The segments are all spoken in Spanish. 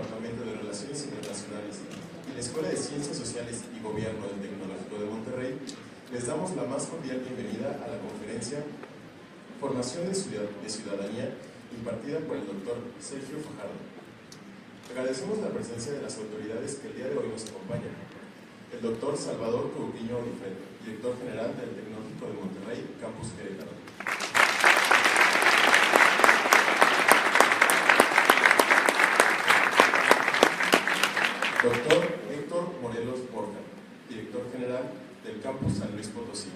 Departamento de Relaciones Internacionales y la Escuela de Ciencias Sociales y Gobierno del Tecnológico de Monterrey, les damos la más cordial bienvenida a la conferencia Formación de Ciudadanía, impartida por el doctor Sergio Fajardo. Agradecemos la presencia de las autoridades que el día de hoy nos acompañan. El doctor Salvador Curupiño Olifet, director general del Tecnológico de Monterrey, Campus Querétaro. Doctor Héctor Morelos Borja, director general del Campus San Luis Potosí.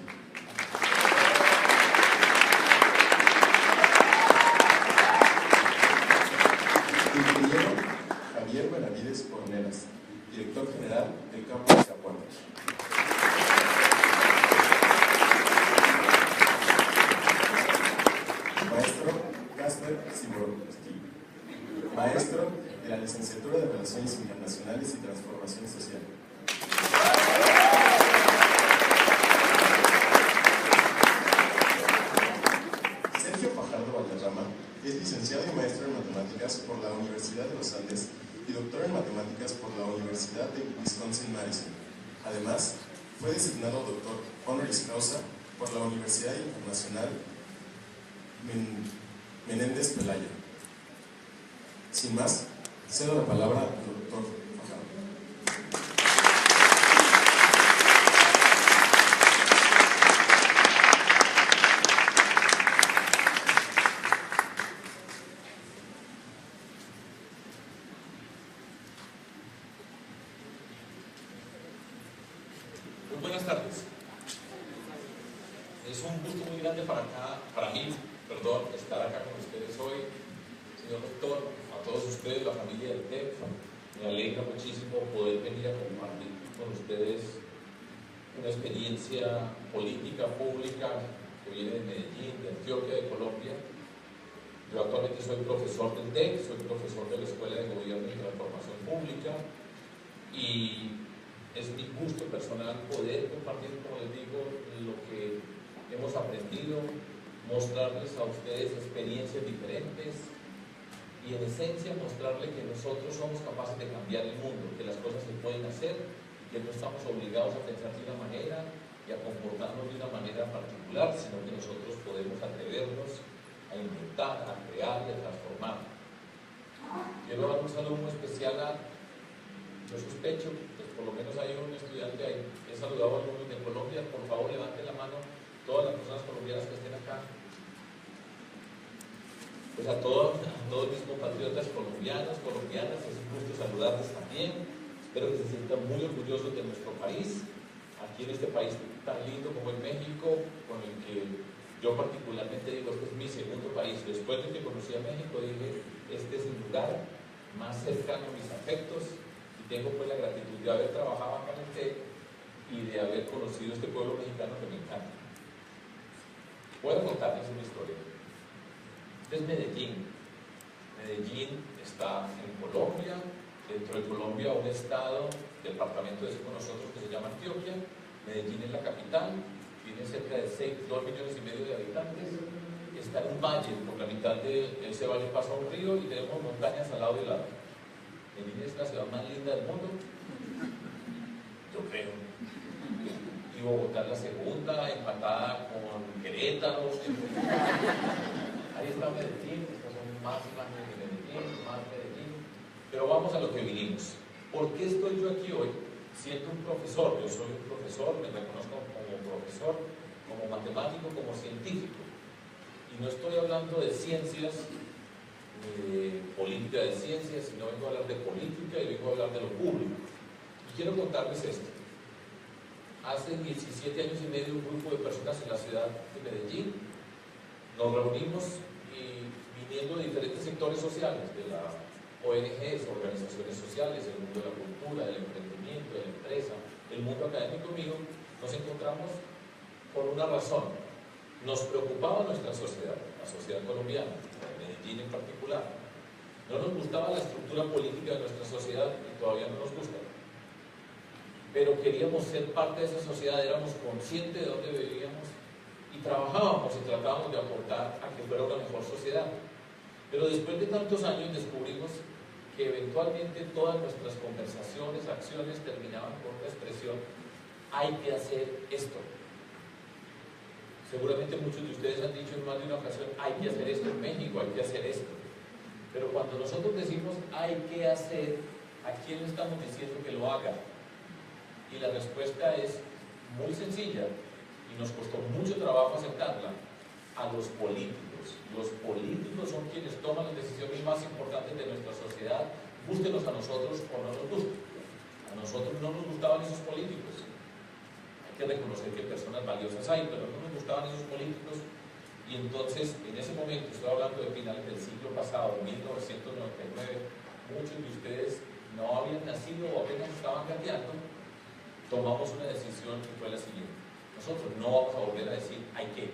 Ingeniero Javier Benavides Ornelas, director general del Campus Zapualpa. Maestro Casper Siborowski, maestro de la Licenciatura de Relaciones Internacionales y Transformación Social. Sergio Fajardo Valderrama es licenciado y maestro en Matemáticas por la Universidad de los Andes y doctor en Matemáticas por la Universidad de Wisconsin-Madison. Además, fue designado doctor honoris causa por la Universidad Internacional Menéndez Pelayo. Sin más, cedo la palabra al doctor Fajardo. Muy buenas tardes. Es un gusto muy grande para mí, estar acá con ustedes hoy. Señor doctor, a todos ustedes, la familia del TEC, me alegra muchísimo poder venir a compartir con ustedes una experiencia política, pública, que viene de Medellín, de Antioquia, de Colombia. Yo actualmente soy profesor del TEC, soy profesor de la Escuela de Gobierno y Transformación Pública, y es mi gusto personal poder compartir, como les digo, lo que hemos aprendido, mostrarles a ustedes experiencias diferentes y en esencia mostrarles que nosotros somos capaces de cambiar el mundo, que las cosas se pueden hacer, que no estamos obligados a pensar de una manera y a comportarnos de una manera particular, sino que nosotros podemos atrevernos a inventar, a crear y a transformar. Quiero dar un saludo muy especial yo sospecho, pues por lo menos hay un estudiante ahí. He saludado a algunos de Colombia. Por favor, levanten la mano todas las personas colombianas que estén acá. Pues a todos mis compatriotas colombianas, es un gusto saludarles también. Espero que se sientan muy orgullosos de nuestro país, aquí en este país tan lindo como es México, con el que yo particularmente digo, este es mi segundo país. Después de que conocí a México, dije, este es el lugar más cercano a mis afectos. Tengo pues la gratitud de haber trabajado acá en el TEC y de haber conocido este pueblo mexicano que me encanta. Voy a contarles una historia. Este es Medellín. Medellín está en Colombia, dentro de Colombia un estado, departamento de ese con nosotros que se llama Antioquia. Medellín es la capital, tiene cerca de 2,5 millones de habitantes. Está en un valle, por la mitad de ese valle pasa un río y tenemos montañas al lado y lado. Medellín es la ciudad más linda del mundo, yo creo. Y Bogotá es la segunda, empatada con Querétaro. Ahí está Medellín, estas son más imágenes de Medellín, más Medellín. Pero vamos a lo que vinimos. ¿Por qué estoy yo aquí hoy? Siendo un profesor, yo soy un profesor, me reconozco como profesor, como matemático, como científico. Y no estoy hablando de ciencias, política de ciencias, sino vengo a hablar de política y vengo a hablar de lo público. Y quiero contarles esto. Hace 17 años y medio un grupo de personas en la ciudad de Medellín nos reunimos y viniendo de diferentes sectores sociales, de las ONGs, organizaciones sociales, el mundo de la cultura, del emprendimiento, de la empresa, el mundo académico mío, nos encontramos por una razón. Nos preocupaba nuestra sociedad, la sociedad colombiana, Medellín en particular. No nos gustaba la estructura política de nuestra sociedad y todavía no nos gusta. Pero queríamos ser parte de esa sociedad, éramos conscientes de dónde vivíamos y trabajábamos y tratábamos de aportar a que fuera una mejor sociedad. Pero después de tantos años descubrimos que eventualmente todas nuestras conversaciones, acciones terminaban con una expresión: hay que hacer esto. Seguramente muchos de ustedes han dicho en más de una ocasión: hay que hacer esto en México, hay que hacer esto. Pero cuando nosotros decimos hay que hacer, ¿a quién le estamos diciendo que lo haga? Y la respuesta es muy sencilla, y nos costó mucho trabajo aceptarla: a los políticos. Los políticos son quienes toman las decisiones más importantes de nuestra sociedad, gústenos a nosotros o no nos gusten. A nosotros no nos gustaban esos políticos. Hay que reconocer que personas valiosas hay, pero no nos gustaban esos políticos. Y entonces, en ese momento, estoy hablando de finales del siglo pasado, 1999, muchos de ustedes no habían nacido o apenas estaban gateando. Tomamos una decisión que fue la siguiente: nosotros no vamos a volver a decir hay que.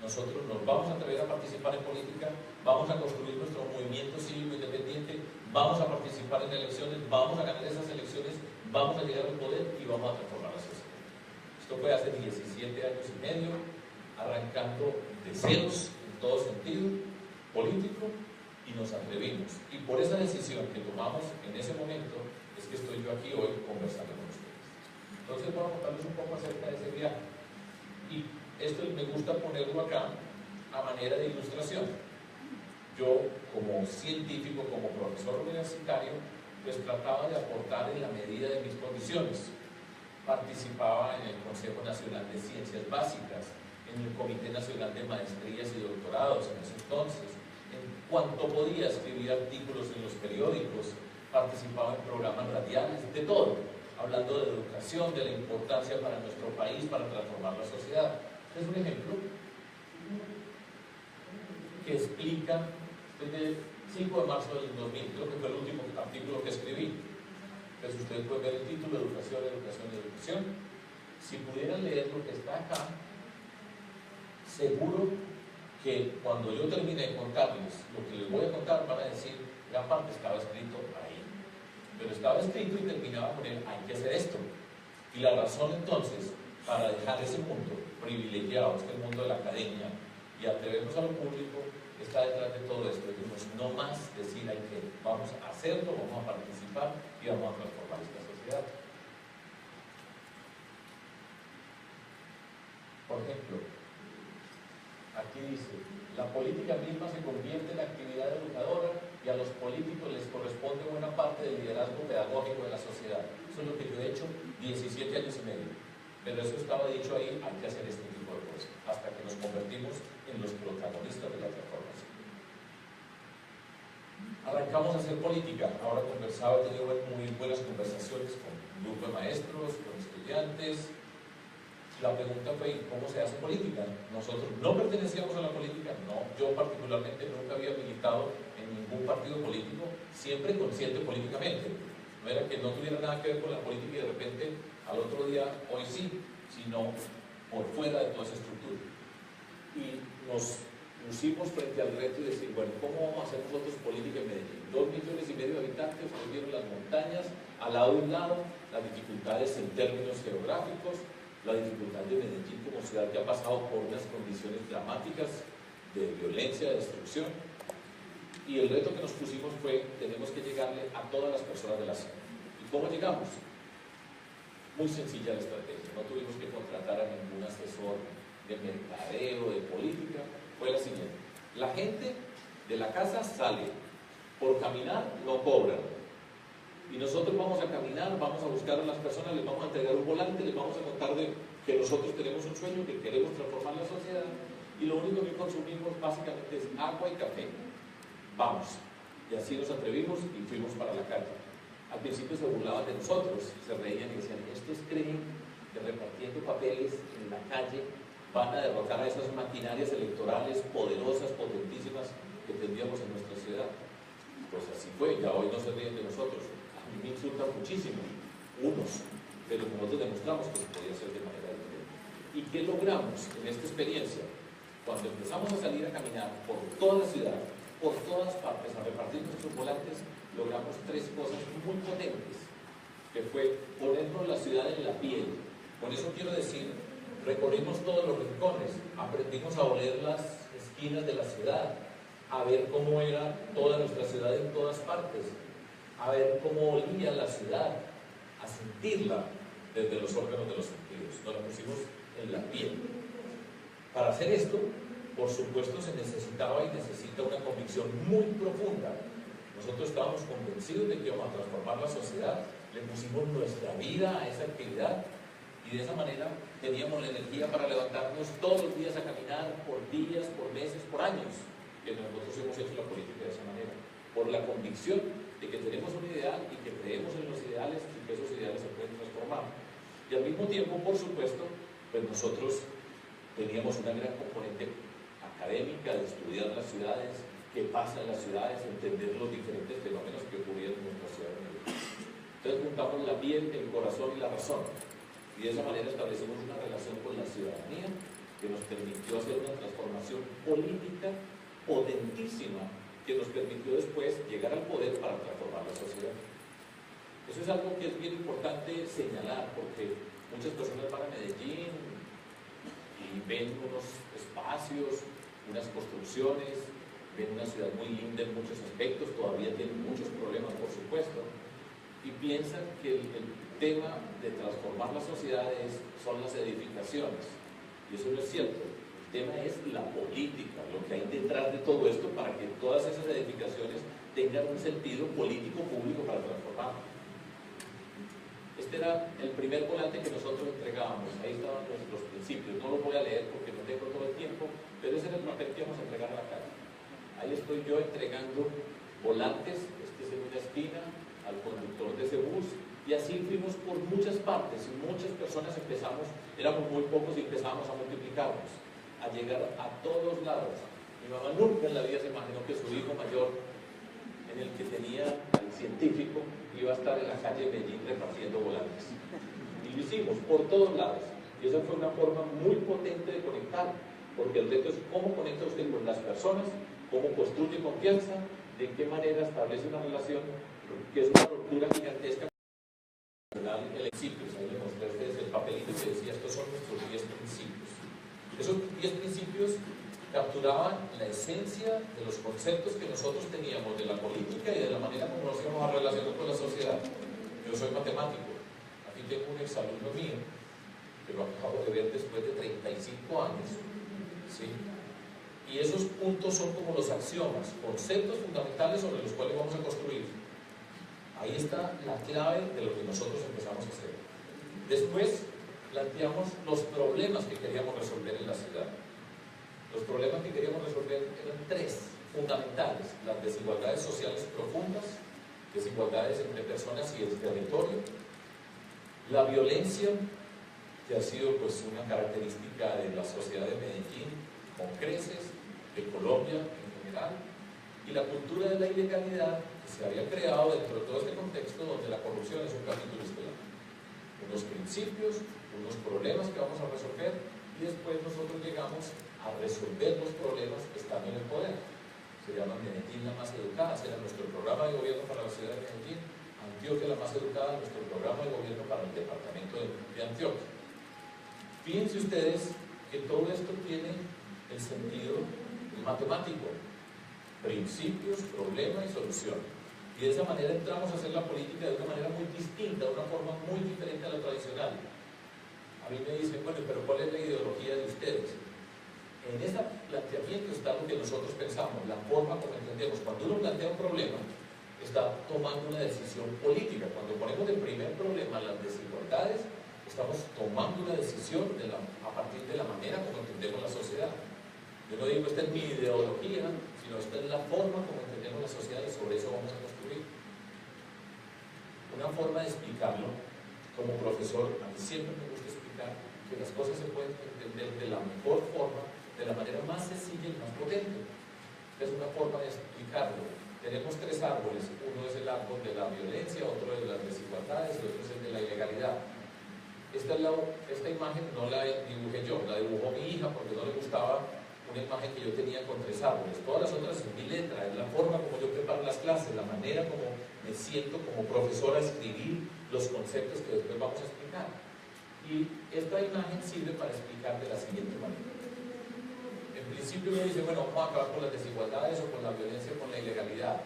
Nosotros nos vamos a atrever a participar en política, vamos a construir nuestro movimiento cívico independiente, vamos a participar en elecciones, vamos a ganar esas elecciones, vamos a llegar al poder y vamos a transformar la sociedad. Esto fue hace 17 años y medio, arrancando de ceros en todo sentido político, y nos atrevimos. Y por esa decisión que tomamos en ese momento es que estoy yo aquí hoy conversando con ustedes. Entonces voy a contarles un poco acerca de ese viaje. Y esto me gusta ponerlo acá a manera de ilustración. Yo, como científico, como profesor universitario, pues trataba de aportar en la medida de mis condiciones. Participaba en el Consejo Nacional de Ciencias Básicas, en el Comité Nacional de Maestrías y Doctorados en ese entonces. En cuanto podía, escribir artículos en los periódicos, participaba en programas radiales, de todo, hablando de educación, de la importancia para nuestro país, para transformar la sociedad. Es un ejemplo que explica, desde el 5 de marzo del 2000, creo que fue el último artículo que escribí. Entonces ustedes pueden ver el título: Educación, Educación, Educación. Si pudieran leer lo que está acá, seguro que cuando yo termine de contarles lo que les voy a contar, van a decir: gran parte estaba escrito ahí. Pero estaba escrito y terminaba con el hay que hacer esto. Y la razón entonces para dejar ese mundo privilegiado, el mundo de la academia, y atrevernos a lo público, está detrás de todo esto. Decimos: no más decir hay que, vamos a hacerlo, vamos a participar y vamos a transformar esta sociedad. Por ejemplo, aquí dice: la política misma se convierte en actividad educadora y a los políticos les corresponde buena parte del liderazgo pedagógico de la sociedad. Eso es lo que yo he hecho 17 años y medio. Pero eso estaba dicho ahí: hay que hacer este tipo de cosas, hasta que nos convertimos en los protagonistas de la transformación. Arrancamos a hacer política. Ahora conversaba, he tenido muy buenas conversaciones con un grupo de maestros, con estudiantes. La pregunta fue: ¿cómo se hace política? Nosotros no pertenecíamos a la política, no. Yo particularmente nunca había militado en ningún partido político, siempre consciente políticamente. No era que no tuviera nada que ver con la política y de repente al otro día, hoy sí, sino por fuera de toda esa estructura. Y nos pusimos frente al reto de decir: bueno, ¿cómo vamos a hacer nosotros política en Medellín? 2,5 millones de habitantes, ustedes vieron las montañas al lado de un lado, las dificultades en términos geográficos, la dificultad de Medellín como ciudad que ha pasado por unas condiciones dramáticas de violencia, de destrucción. Y el reto que nos pusimos fue: tenemos que llegarle a todas las personas de la ciudad. ¿Y cómo llegamos? Muy sencilla la estrategia, no tuvimos que contratar a ningún asesor de mercadeo, de política. Fue la siguiente: la gente de la casa sale, por caminar no cobran, y nosotros vamos a caminar, vamos a buscar a las personas, les vamos a entregar un volante, les vamos a contar de que nosotros tenemos un sueño, que queremos transformar la sociedad, y lo único que consumimos básicamente es agua y café. Vamos. Y así nos atrevimos y fuimos para la calle. Al principio se burlaban de nosotros, se reían y decían: estos creen que repartiendo papeles en la calle van a derrotar a esas maquinarias electorales poderosas, potentísimas que tendríamos en nuestra ciudad. Pues así fue, ya hoy no se ríen de nosotros. A mí me insultan muchísimo, unos, pero nosotros demostramos que se podía hacer de manera diferente. ¿Y qué logramos en esta experiencia? Cuando empezamos a salir a caminar por toda la ciudad, por todas partes, a repartir nuestros volantes, logramos 3 cosas muy potentes, que fue ponernos la ciudad en la piel. Por eso quiero decir, recorrimos todos los rincones, aprendimos a oler las esquinas de la ciudad, a ver cómo era toda nuestra ciudad en todas partes, a ver cómo olía la ciudad, a sentirla desde los órganos de los sentidos. Nos la pusimos en la piel. Para hacer esto, por supuesto, se necesitaba y necesita una convicción muy profunda. Nosotros estábamos convencidos de que íbamos a transformar la sociedad, le pusimos nuestra vida a esa actividad y de esa manera teníamos la energía para levantarnos todos los días a caminar por días, por meses, por años, que nosotros hemos hecho la política de esa manera, por la convicción de que tenemos un ideal y que creemos en los ideales y que esos ideales se pueden transformar. Y al mismo tiempo, por supuesto, pues nosotros teníamos una gran componente académica de estudiar las ciudades, qué pasa en las ciudades, entender los diferentes fenómenos que ocurrían en nuestra ciudad. Entonces juntamos la piel, el corazón y la razón, y de esa manera establecimos una relación con la ciudadanía que nos permitió hacer una transformación política potentísima, que nos permitió después llegar al poder para transformar la sociedad. Eso es algo que es bien importante señalar, porque muchas personas van a Medellín y ven unos espacios, unas construcciones, ven una ciudad muy linda en muchos aspectos, todavía tiene muchos problemas, por supuesto, y piensan que el tema de transformar las sociedades son las edificaciones, y eso no es cierto. El tema es la política, lo que hay detrás de todo esto para que todas esas edificaciones tengan un sentido político público para transformar. Este era el primer volante que nosotros entregábamos, ahí estaban los principios, no lo voy a leer porque no tengo todo el tiempo, pero ese era el papel que íbamos a entregar a la calle. Ahí estoy yo entregando volantes, este es en una esquina, al conductor de ese bus, y así fuimos por muchas partes, y muchas personas empezamos, éramos muy pocos y empezamos a multiplicarnos, a llegar a todos lados. Mi mamá nunca en la vida se imaginó que su hijo mayor, en el que tenía al científico, iba a estar en la calle de Medellín repartiendo volantes. Y lo hicimos por todos lados, y esa fue una forma muy potente de conectar, porque el reto es cómo conecta usted con las personas, cómo construye confianza, de qué manera establece una relación, que es una ruptura gigantesca. El principios, ahí le mostré a ustedes el papelito que decía, estos son nuestros 10 principios. Esos 10 principios capturaban la esencia de los conceptos que nosotros teníamos de la política y de la manera como nos íbamos a relacionar con la sociedad. Yo soy matemático, aquí tengo un exalumno mío, que lo acabo de ver después de 35 años, ¿sí? Y esos puntos son como los axiomas, conceptos fundamentales sobre los cuales vamos a construir. Ahí está la clave de lo que nosotros empezamos a hacer. Después planteamos los problemas que queríamos resolver en la ciudad. Los problemas que queríamos resolver eran 3 fundamentales: las desigualdades sociales profundas, desigualdades entre personas y el territorio, la violencia, que ha sido pues una característica de la sociedad de Medellín con creces, de Colombia en general, y la cultura de la ilegalidad que se había creado dentro de todo este contexto donde la corrupción es un capítulo estelar. Unos principios, unos problemas que vamos a resolver, y después nosotros llegamos a resolver los problemas estando en el poder. Se llama Medellín la más educada, será nuestro programa de gobierno para la ciudad de Medellín, Antioquia la más educada, nuestro programa de gobierno para el departamento de Antioquia. Fíjense ustedes que todo esto tiene el sentido matemático: principios, problema y solución. Y de esa manera entramos a hacer la política de una manera muy distinta, de una forma muy diferente a la tradicional. A mí me dicen, bueno, pero ¿cuál es la ideología de ustedes? En ese planteamiento está lo que nosotros pensamos, la forma como entendemos. Cuando uno plantea un problema, está tomando una decisión política. Cuando ponemos de primer problema las desigualdades, estamos tomando una decisión a partir de la manera como entendemos la sociedad. Yo no digo esta es mi ideología, sino esta es la forma como entendemos la sociedad y sobre eso vamos a construir. Una forma de explicarlo, como profesor, a mí siempre me gusta explicar que las cosas se pueden entender de la mejor forma, de la manera más sencilla y más potente. Es una forma de explicarlo. Tenemos 3 árboles: uno es el árbol de la violencia, otro de las desigualdades y otro es el de la ilegalidad. Esta imagen no la dibujé yo, la dibujó mi hija porque no le gustaba una imagen que yo tenía con 3 árboles. Todas las otras en mi letra, es la forma como yo preparo las clases, la manera como me siento como profesor a escribir los conceptos que después vamos a explicar. Y esta imagen sirve para explicar de la siguiente manera. En principio uno dice, bueno, vamos a acabar con las desigualdades o con la violencia o con la ilegalidad.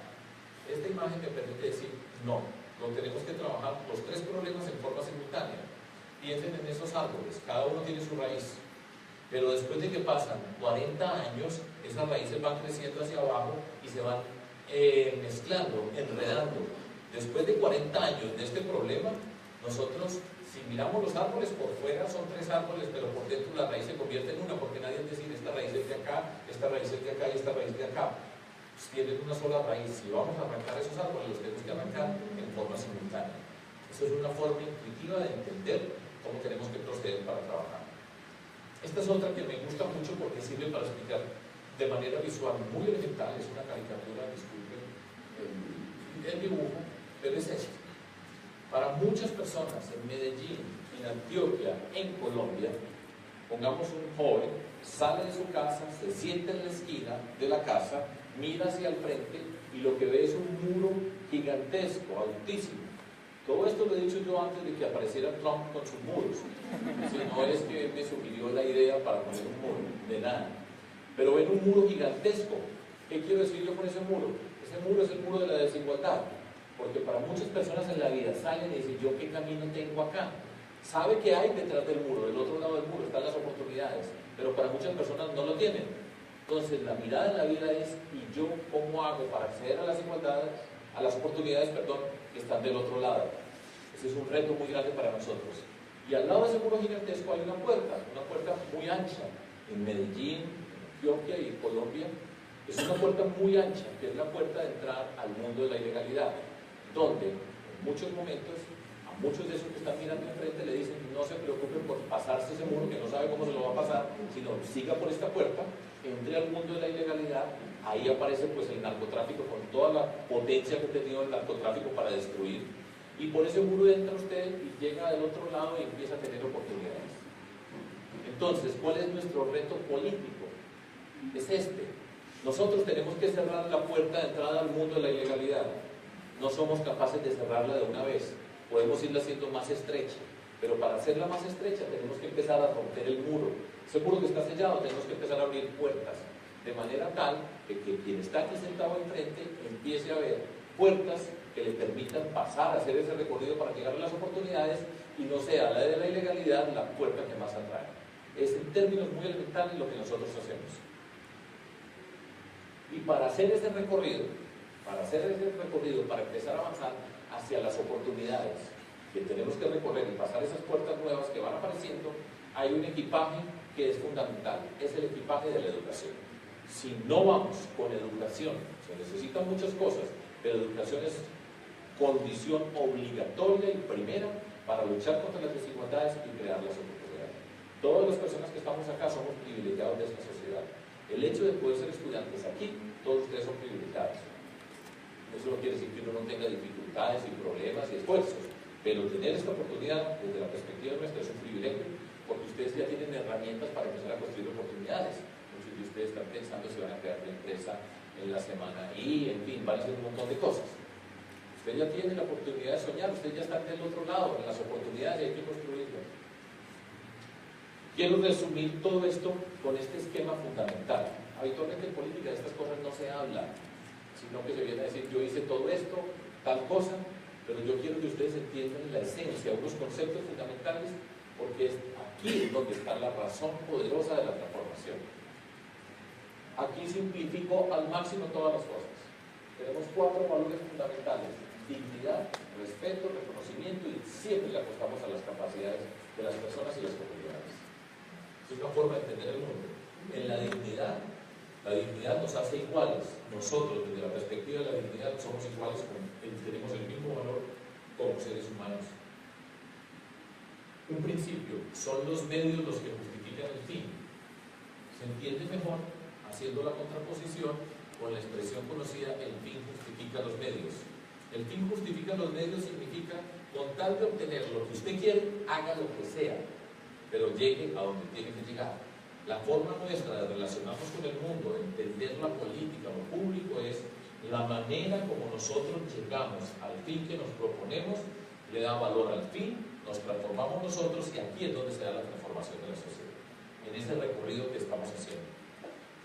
Esta imagen me permite decir, No, lo tenemos que trabajar los tres problemas en forma simultánea. Piensen en esos árboles, cada uno tiene su raíz, pero después de que pasan 40 años, esas raíces van creciendo hacia abajo y se van mezclando, enredando. Después de 40 años de este problema, nosotros, si miramos los árboles por fuera, son tres árboles, pero por dentro la raíz se convierte en una, porque nadie decide esta raíz es de acá, esta raíz es de acá y esta raíz de acá. Pues tienen una sola raíz. Si vamos a arrancar esos árboles, los tenemos que arrancar en forma simultánea. Eso es una forma intuitiva de entender cómo tenemos que proceder para trabajar. Esta es otra que me gusta mucho porque sirve para explicar de manera visual muy elemental. Es una caricatura, disculpen el dibujo, pero es esto. Para muchas personas en Medellín, en Antioquia, en Colombia, pongamos un joven, sale de su casa, se sienta en la esquina de la casa, mira hacia el frente y lo que ve es un muro gigantesco, altísimo. Todo esto lo he dicho yo antes de que apareciera Trump con sus muros. Si no es que me sugirió la idea para poner un muro, de nada. Pero ven un muro gigantesco. ¿Qué quiero decir yo con ese muro? Ese muro es el muro de la desigualdad. Porque para muchas personas en la vida salen y dicen, ¿yo qué camino tengo acá? Sabe que hay detrás del muro, del otro lado del muro están las oportunidades, pero para muchas personas no lo tienen. Entonces la mirada en la vida es, ¿y yo cómo hago para acceder a las igualdades, a las oportunidades, que están del otro lado? Ese es un reto muy grande para nosotros. Y al lado de ese muro gigantesco hay una puerta muy ancha, en Medellín, Antioquia y Colombia. Es una puerta muy ancha, que es la puerta de entrar al mundo de la ilegalidad, donde en muchos momentos a muchos de esos que están mirando enfrente le dicen, no se preocupen por pasarse ese muro, que no sabe cómo se lo va a pasar, sino siga por esta puerta, entre al mundo de la ilegalidad. Ahí aparece pues el narcotráfico con toda la potencia que ha tenido el narcotráfico para destruir, y por ese muro entra usted y llega del otro lado y empieza a tener oportunidades. Entonces, ¿cuál es nuestro reto político? Es este. Nosotros tenemos que cerrar la puerta de entrada al mundo de la ilegalidad. No somos capaces de cerrarla de una vez. Podemos irla haciendo más estrecha, pero para hacerla más estrecha tenemos que empezar a romper el muro. Ese muro que está sellado, tenemos que empezar a abrir puertas, de manera tal que quien está aquí sentado enfrente empiece a ver puertas que le permitan pasar, hacer ese recorrido para llegar a las oportunidades, y no sea la de la ilegalidad la puerta que más atrae. Es en términos muy elementales lo que nosotros hacemos. Y para hacer ese recorrido, para empezar a avanzar hacia las oportunidades que tenemos que recorrer y pasar esas puertas nuevas que van apareciendo, hay un equipaje que es fundamental, es el equipaje de la educación. Si no vamos con educación, se necesitan muchas cosas, pero educación es condición obligatoria y primera para luchar contra las desigualdades y crear las oportunidades. Todas las personas que estamos acá somos privilegiados de esta sociedad. El hecho de poder ser estudiantes aquí, todos ustedes son privilegiados. Eso no quiere decir que uno no tenga dificultades y problemas y esfuerzos, pero tener esta oportunidad desde la perspectiva nuestra es un privilegio, porque ustedes ya tienen herramientas para empezar a construir oportunidades. Muchos de ustedes están pensando si van a crear una empresa en la semana y, en fin, van a hacer un montón de cosas. Usted ya tiene la oportunidad de soñar, ustedes ya están del otro lado, en las oportunidades, y hay que construirlo. Quiero resumir todo esto con este esquema fundamental. Habitualmente en política de estas cosas no se habla, sino que se viene a decir, yo hice todo esto, tal cosa, pero yo quiero que ustedes entiendan la esencia, unos conceptos fundamentales, porque aquí es donde está la razón poderosa de la transformación. Aquí simplifico al máximo todas las cosas. Tenemos 4 valores fundamentales: dignidad, respeto, reconocimiento, y siempre le apostamos a las capacidades de las personas y las comunidades. Es una forma de entender el mundo. En la dignidad nos hace iguales. Nosotros, desde la perspectiva de la dignidad, somos iguales, tenemos el mismo valor como seres humanos. Un principio: son los medios los que justifican el fin. Se entiende mejor haciendo la contraposición con la expresión conocida, el fin justifica los medios. El fin justifica los medios significa, con tal de obtener lo que usted quiere, haga lo que sea, pero llegue a donde tiene que llegar. La forma nuestra de relacionarnos con el mundo, entender la política, lo público, es la manera como nosotros llegamos al fin que nos proponemos, le da valor al fin, nos transformamos nosotros, y aquí es donde se da la transformación de la sociedad, en ese recorrido que estamos haciendo.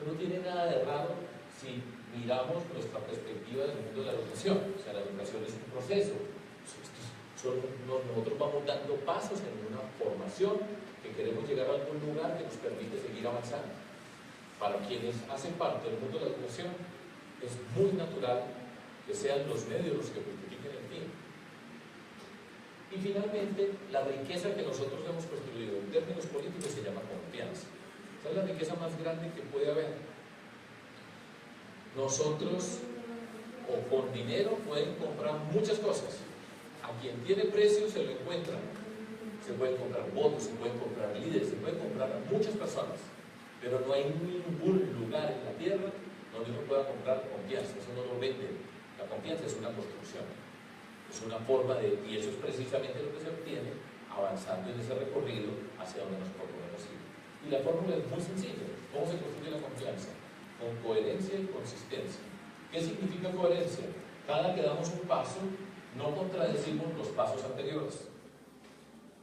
No tiene nada de raro si miramos nuestra perspectiva del mundo de la educación. O sea, la educación es un proceso. Nosotros vamos dando pasos en una formación que queremos llegar a algún lugar que nos permite seguir avanzando. Para quienes hacen parte del mundo de la educación, es muy natural que sean los medios los que justifiquen el fin. Y finalmente, la riqueza que nosotros hemos construido en términos políticos se llama confianza. Esa es la riqueza más grande que puede haber. Nosotros, o con dinero, pueden comprar muchas cosas. A quien tiene precio se lo encuentran. Se pueden comprar votos, se pueden comprar líderes, se pueden comprar a muchas personas. Pero no hay ningún lugar en la tierra donde uno pueda comprar confianza. Eso no lo vende. La confianza es una construcción. Es una forma de... Y eso es precisamente lo que se obtiene avanzando en ese recorrido hacia donde nos proponemos ir. Y la fórmula es muy sencilla. ¿Cómo se construye la confianza? Con coherencia y consistencia. ¿Qué significa coherencia? Cada que damos un paso, no contradecimos los pasos anteriores.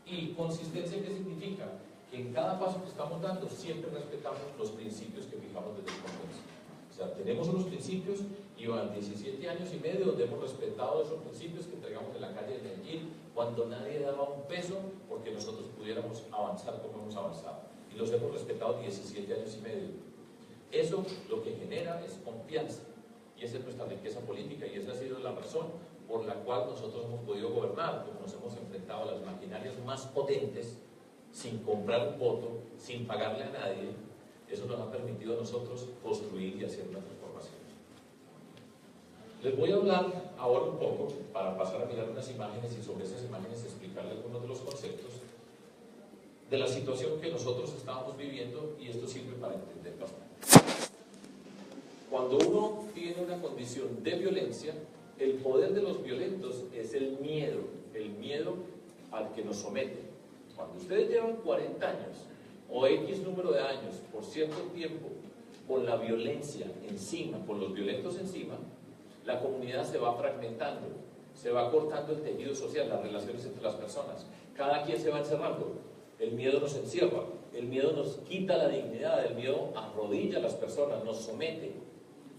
¿Y consistencia qué significa? Que en cada paso que estamos dando siempre respetamos los principios que fijamos desde el comienzo. O sea, tenemos unos principios y van 17 años y medio donde hemos respetado esos principios que entregamos en la calle de Medellín cuando nadie daba un peso porque nosotros pudiéramos avanzar como hemos avanzado. Y los hemos respetado 17 años y medio. Eso lo que genera es confianza. Y esa es nuestra riqueza política y esa ha sido la razón por la cual nosotros hemos podido gobernar, porque nos hemos enfrentado a las maquinarias más potentes sin comprar un voto, sin pagarle a nadie. Eso nos ha permitido a nosotros construir y hacer una transformación. Les voy a hablar ahora un poco, para pasar a mirar unas imágenes y sobre esas imágenes explicarles algunos de los conceptos de la situación que nosotros estábamos viviendo, y esto sirve para entender bastante. Cuando uno tiene una condición de violencia, el poder de los violentos es el miedo al que nos someten. Cuando ustedes llevan 40 años o X número de años por cierto tiempo con la violencia encima, con los violentos encima, la comunidad se va fragmentando, se va cortando el tejido social, las relaciones entre las personas, cada quien se va encerrando, el miedo nos encierra, el miedo nos quita la dignidad, el miedo arrodilla a las personas, nos somete,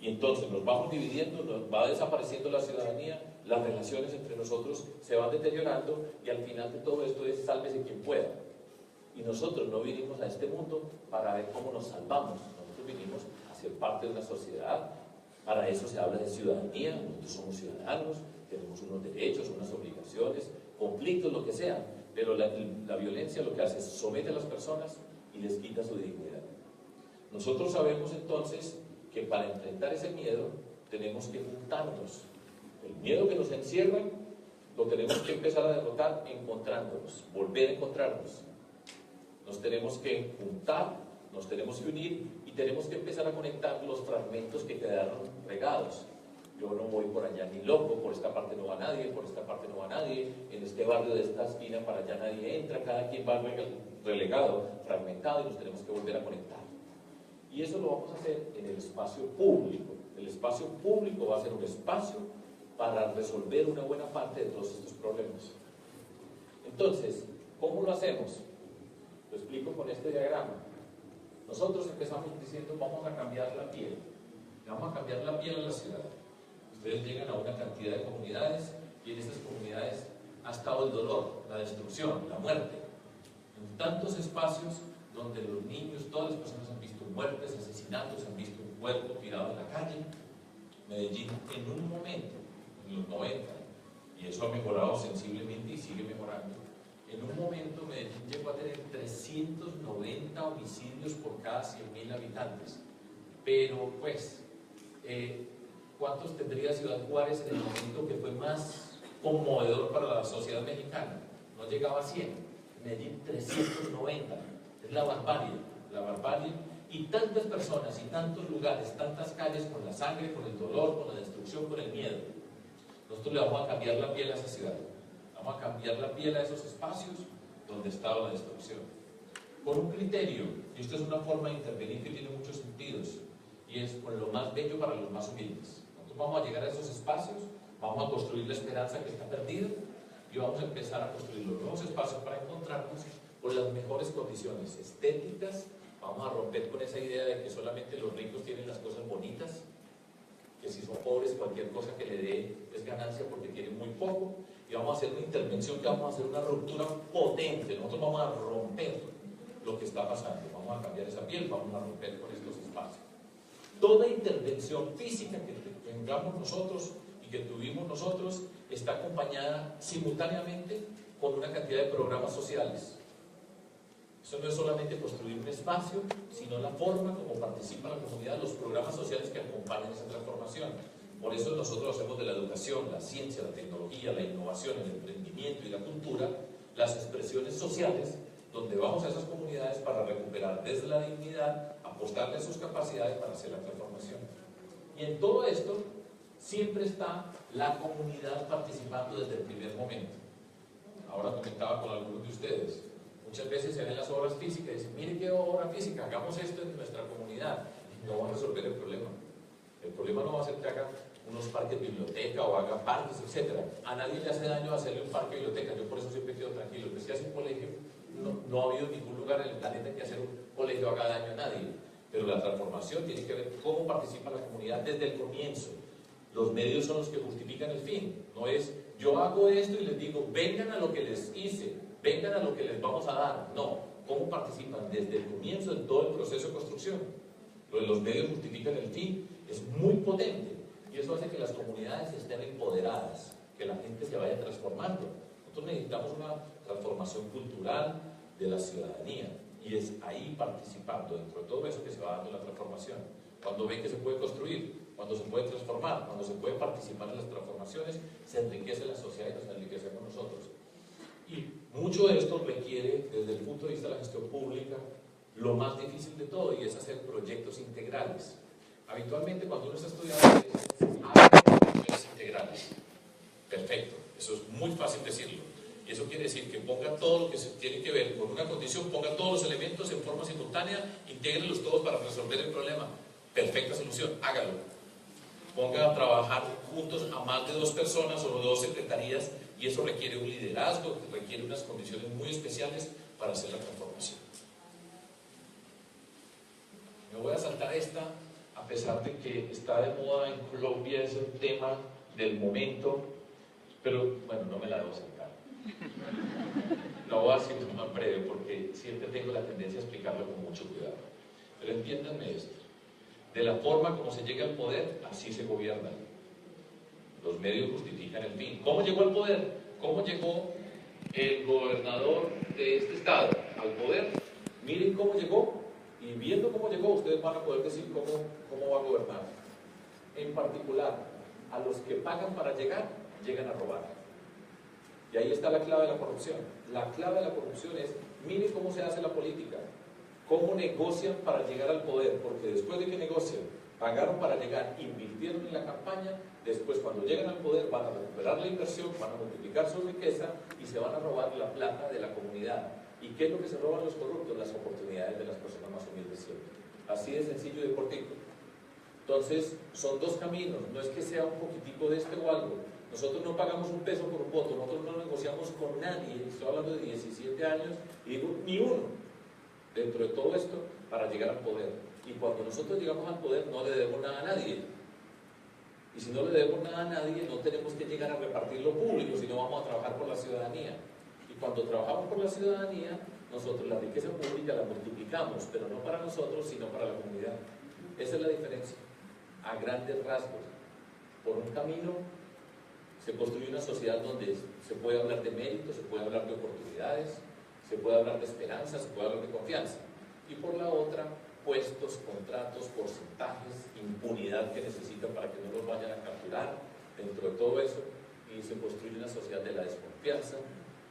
y entonces nos vamos dividiendo, nos va desapareciendo la ciudadanía, las relaciones entre nosotros se van deteriorando, y al final de todo esto es sálvese quien pueda. Y nosotros no vinimos a este mundo para ver cómo nos salvamos, nosotros vinimos a ser parte de una sociedad. Para eso se habla de ciudadanía, nosotros somos ciudadanos, tenemos unos derechos, unas obligaciones, conflictos, lo que sea, pero la violencia lo que hace es somete a las personas y les quita su dignidad. Nosotros sabemos entonces que para enfrentar ese miedo tenemos que juntarnos. El miedo que nos encierra lo tenemos que empezar a derrotar encontrándonos, volver a encontrarnos. Nos tenemos que juntar, nos tenemos que unir y tenemos que empezar a conectar los fragmentos que quedaron regados. Yo no voy por allá ni loco, por esta parte no va nadie, por esta parte no va nadie, en este barrio de esta esquina para allá nadie entra, cada quien va relegado, fragmentado, y nos tenemos que volver a conectar. Y eso lo vamos a hacer en el espacio público. El espacio público va a ser un espacio para resolver una buena parte de todos estos problemas. Entonces, ¿cómo lo hacemos? Lo explico con este diagrama. Nosotros empezamos diciendo, vamos a cambiar la piel. Vamos a cambiar la piel a la ciudad. Ustedes llegan a una cantidad de comunidades y en esas comunidades ha estado el dolor, la destrucción, la muerte. En tantos espacios donde los niños, todas las personas han visto muertes, asesinatos, han visto un cuerpo tirado en la calle. Medellín en un momento, en los 90, y eso ha mejorado sensiblemente y sigue mejorando, en un momento Medellín llegó a tener 390 homicidios por cada 100.000 habitantes. Pero pues, ¿cuántos tendría Ciudad Juárez en el momento que fue más conmovedor para la sociedad mexicana? No llegaba a 100, Medellín 390. Es la barbarie, y tantas personas y tantos lugares, tantas calles con la sangre, con el dolor, con la destrucción, con el miedo. Nosotros le vamos a cambiar la piel a esa ciudad, vamos a cambiar la piel a esos espacios donde estaba la destrucción. Con un criterio, y esto es una forma de intervenir que tiene muchos sentidos, y es con lo más bello para los más humildes. Nosotros vamos a llegar a esos espacios, vamos a construir la esperanza que está perdida, y vamos a empezar a construir los nuevos espacios para encontrarnos con las mejores condiciones estéticas. Vamos a romper con esa idea de que solamente los ricos tienen las cosas bonitas. que si son pobres cualquier cosa que le dé es ganancia porque tiene muy poco, y vamos a hacer una intervención que vamos a hacer una ruptura potente. Nosotros vamos a romper lo que está pasando, vamos a cambiar esa piel, vamos a romper con estos espacios. Toda intervención física que tengamos nosotros y que tuvimos nosotros está acompañada simultáneamente con una cantidad de programas sociales. Eso no es solamente construir un espacio, sino la forma como participa la comunidad, los programas sociales que acompañan esa transformación. Por eso nosotros hacemos de la educación, la ciencia, la tecnología, la innovación, el emprendimiento y la cultura, las expresiones sociales, donde vamos a esas comunidades para recuperar desde la dignidad, apostarle sus capacidades para hacer la transformación. Y en todo esto siempre está la comunidad participando desde el primer momento. Ahora comentaba con algunos de ustedes, muchas veces se ven las obras físicas y dicen, mire qué obra física, hagamos esto en nuestra comunidad. No va a resolver el problema. El problema no va a ser que haga unos parques biblioteca o haga parques, etc. A nadie le hace daño hacerle un parque biblioteca. Yo por eso siempre quedo tranquilo. Que si hace un colegio, no ha habido ningún lugar en el planeta que hacer un colegio haga daño a nadie. Pero la transformación tiene que ver cómo participa la comunidad desde el comienzo. Los medios son los que justifican el fin. No es yo hago esto y les digo, vengan a lo que les hice, vengan a lo que les vamos a dar. No, cómo participan desde el comienzo en todo el proceso de construcción. Lo de los medios justifican el fin es muy potente y eso hace que las comunidades estén empoderadas, que la gente se vaya transformando. Nosotros necesitamos una transformación cultural de la ciudadanía y es ahí participando dentro de todo eso que se va dando la transformación. Cuando ven que se puede construir, cuando se puede transformar, cuando se puede participar en las transformaciones, se enriquece la sociedad y nos enriquecemos nosotros. Y mucho de esto requiere, desde el punto de vista de la gestión pública, lo más difícil de todo, y es hacer proyectos integrales. Habitualmente, cuando uno está estudiando, hace proyectos integrales. Perfecto, eso es muy fácil decirlo. Y eso quiere decir que ponga todo lo que se tiene que ver con una condición, ponga todos los elementos en forma simultánea, intégrenlos todos para resolver el problema. Perfecta solución, hágalo. Ponga a trabajar juntos a más de 2 personas o 2 secretarías, y eso requiere un liderazgo, requiere unas condiciones muy especiales para hacer la transformación. Me voy a saltar esta, a pesar de que está de moda en Colombia, es el tema del momento, pero bueno, no me la debo saltar. Lo voy a decir más breve porque siempre tengo la tendencia a explicarlo con mucho cuidado. Pero entiéndanme esto. De la forma como se llega al poder, así se gobierna. Los medios justifican el fin. ¿Cómo llegó al poder? ¿Cómo llegó el gobernador de este estado al poder? Miren cómo llegó, y viendo cómo llegó, ustedes van a poder decir cómo va a gobernar. En particular, a los que pagan para llegar, llegan a robar. Y ahí está la clave de la corrupción. La clave de la corrupción es, miren cómo se hace la política, cómo negocian para llegar al poder, porque después de que negocian, pagaron para llegar, invirtieron en la campaña, después cuando llegan al poder van a recuperar la inversión, van a multiplicar su riqueza y se van a robar la plata de la comunidad. ¿Y qué es lo que se roban los corruptos? Las oportunidades de las personas más humildes siempre. Así de sencillo y de cortico. Entonces, son 2 caminos, no es que sea un poquitico de este o algo. Nosotros no pagamos un peso por un voto, nosotros no negociamos con nadie, estoy hablando de 17 años, y digo, ni uno, dentro de todo esto, para llegar al poder. Y cuando nosotros llegamos al poder, no le debemos nada a nadie. Y si no le debemos nada a nadie, no tenemos que llegar a repartir lo público, sino vamos a trabajar por la ciudadanía. Y cuando trabajamos por la ciudadanía, nosotros la riqueza pública la multiplicamos, pero no para nosotros, sino para la comunidad. Esa es la diferencia, a grandes rasgos. Por un camino se construye una sociedad donde se puede hablar de méritos, se puede hablar de oportunidades, se puede hablar de esperanza, se puede hablar de confianza. Y por la otra, puestos, contratos, porcentajes, impunidad que necesitan para que no los vayan a capturar. Dentro de todo eso, y se construye una sociedad de la desconfianza,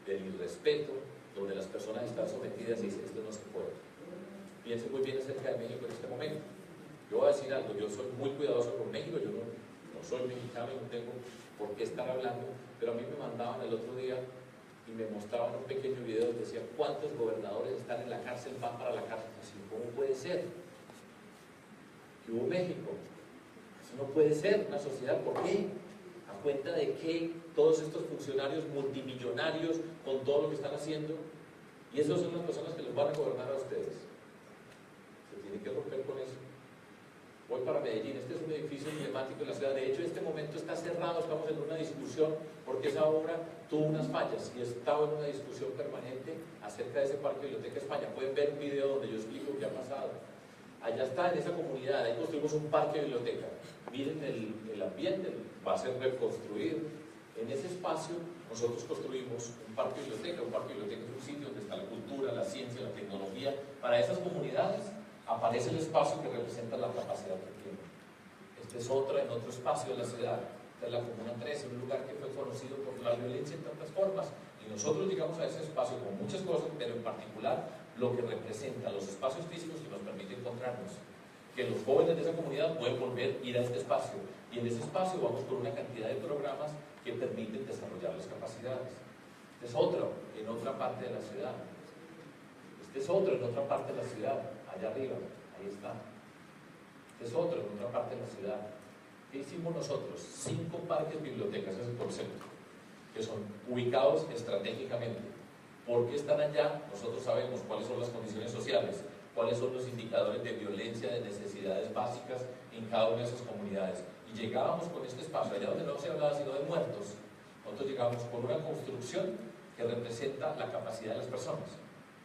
del irrespeto, donde las personas están sometidas y dicen, esto no se puede. Piensen muy bien acerca de México en este momento. Yo voy a decir algo, yo soy muy cuidadoso con México, yo no soy mexicano y no tengo por qué estar hablando, pero a mí me mandaban el otro día y me mostraban un pequeño video que decía cuántos gobernadores están en la cárcel, van para la cárcel. Así, ¿cómo puede ser? ¿Que hubo México? Eso no puede ser, una sociedad, ¿por qué? ¿A cuenta de qué todos estos funcionarios multimillonarios con todo lo que están haciendo? Y esas son las personas que los van a gobernar a ustedes. Se tiene que romper con eso. voy para Medellín, este es un edificio emblemático de la ciudad, de hecho en este momento está cerrado, estamos en una discusión porque esa obra tuvo unas fallas y estaba en una discusión permanente acerca de ese Parque Biblioteca España. Pueden ver un video donde yo explico qué ha pasado. Allá está, en esa comunidad, ahí construimos un parque biblioteca. Miren el ambiente, va a ser reconstruido. En ese espacio nosotros construimos un parque biblioteca. Un parque biblioteca es un sitio donde está la cultura, la ciencia, la tecnología. Para esas comunidades aparece el espacio que representa la capacidad que tienen. Este es en otro espacio de la ciudad, de la Comuna 13, un lugar que fue conocido por la violencia en tantas formas. Y nosotros llegamos a ese espacio con muchas cosas, pero en particular lo que representa los espacios físicos que nos permiten encontrarnos. Que los jóvenes de esa comunidad pueden volver a ir a este espacio. Y en ese espacio vamos por una cantidad de programas que permiten desarrollar las capacidades. Este es otro en otra parte de la ciudad. Este es otro en otra parte de la ciudad, allá arriba, ahí está. Este es otro en otra parte de la ciudad. ¿Qué hicimos nosotros? 5 parques bibliotecas, ese es el concepto, que son ubicados estratégicamente. ¿Por qué están allá? Nosotros sabemos cuáles son las condiciones sociales, cuáles son los indicadores de violencia, de necesidades básicas en cada una de esas comunidades. Y llegábamos con este espacio, allá donde no se hablaba sino de muertos, nosotros llegábamos con una construcción que representa la capacidad de las personas.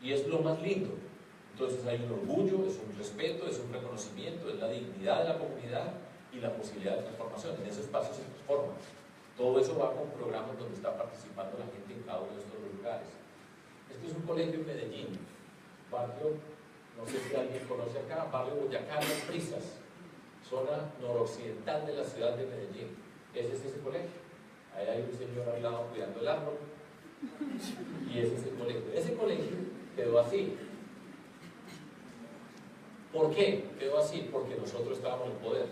Y es lo más lindo. Entonces hay un orgullo, es un respeto, es un reconocimiento, es la dignidad de la comunidad y la posibilidad de transformación. En ese espacio se transforma. Todo eso va con programas donde está participando la gente en cada uno de estos lugares. Este es un colegio en Medellín, barrio, no sé si alguien conoce acá, barrio Boyacá, Las Brisas, zona noroccidental de la ciudad de Medellín. Ese es ese colegio. Ahí hay un señor al lado cuidando el árbol. Y ese es el colegio. Ese colegio quedó así. ¿Por qué quedó así? Porque nosotros estábamos en poder.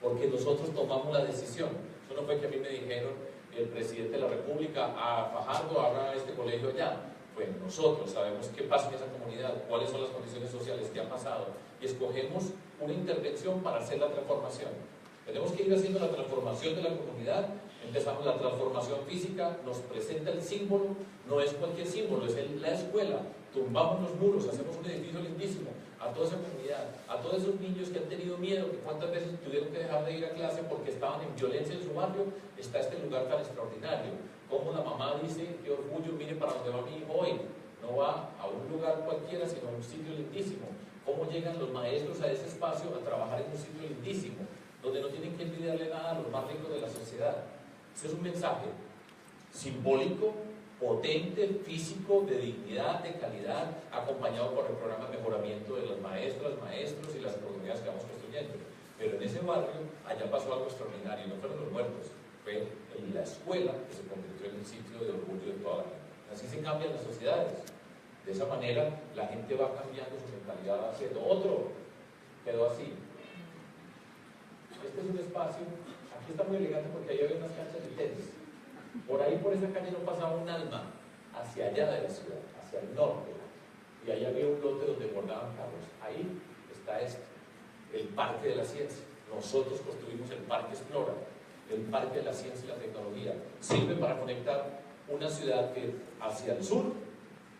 Porque nosotros tomamos la decisión. Eso no fue que a mí me dijeron el presidente de la República, a Fajardo, abra este colegio allá. Pues nosotros sabemos qué pasa en esa comunidad, cuáles son las condiciones sociales, qué ha pasado, y escogemos una intervención para hacer la transformación. Tenemos que ir haciendo la transformación de la comunidad. Empezamos la transformación física, nos presenta el símbolo, no es cualquier símbolo, es la escuela. Tumbamos los muros, hacemos un edificio lindísimo a toda esa comunidad, a todos esos niños que han tenido miedo, que cuántas veces tuvieron que dejar de ir a clase porque estaban en violencia en su barrio. Está este lugar tan extraordinario. Como la mamá dice, qué orgullo, mire para dónde va mi hijo hoy. No va a un lugar cualquiera, sino a un sitio lindísimo. Cómo llegan los maestros a ese espacio a trabajar en un sitio lindísimo, donde no tienen que envidiarle nada a los más ricos de la sociedad. Ese es un mensaje simbólico, potente, físico, de dignidad, de calidad, acompañado por el programa de mejoramiento de las maestras, maestros y las comunidades que vamos construyendo. Pero en ese barrio, allá pasó algo extraordinario, no fueron los muertos, fue en la escuela que se convirtió en el sitio de orgullo de toda la gente. Así se cambian las sociedades. De esa manera, la gente va cambiando su mentalidad haciendo otro. Quedó así. Este es un espacio, aquí está muy elegante porque ahí había unas canchas de tenis. Por ahí, por esa calle no pasaba un alma hacia allá de la ciudad, hacia el norte. Y ahí había un lote donde guardaban carros. Ahí está el Parque de la Ciencia. Nosotros construimos el Parque Explora, el Parque de la Ciencia y la Tecnología. Sirve para conectar una ciudad que hacia el sur,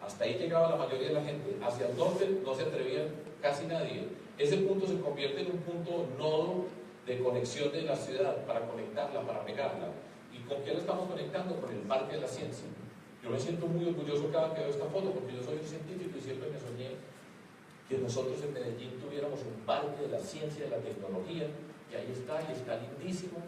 hasta ahí llegaba la mayoría de la gente, hacia el norte no se atrevía casi nadie. Ese punto se convierte en un punto nodo de conexión de la ciudad, para conectarla, para pegarla. ¿Y con qué la estamos conectando? Con el Parque de la Ciencia. Yo me siento muy orgulloso cada que veo esta foto, porque yo soy un científico y siempre me soñé que nosotros en Medellín tuviéramos un parque de la ciencia y de la tecnología, y ahí está, y está lindísimo,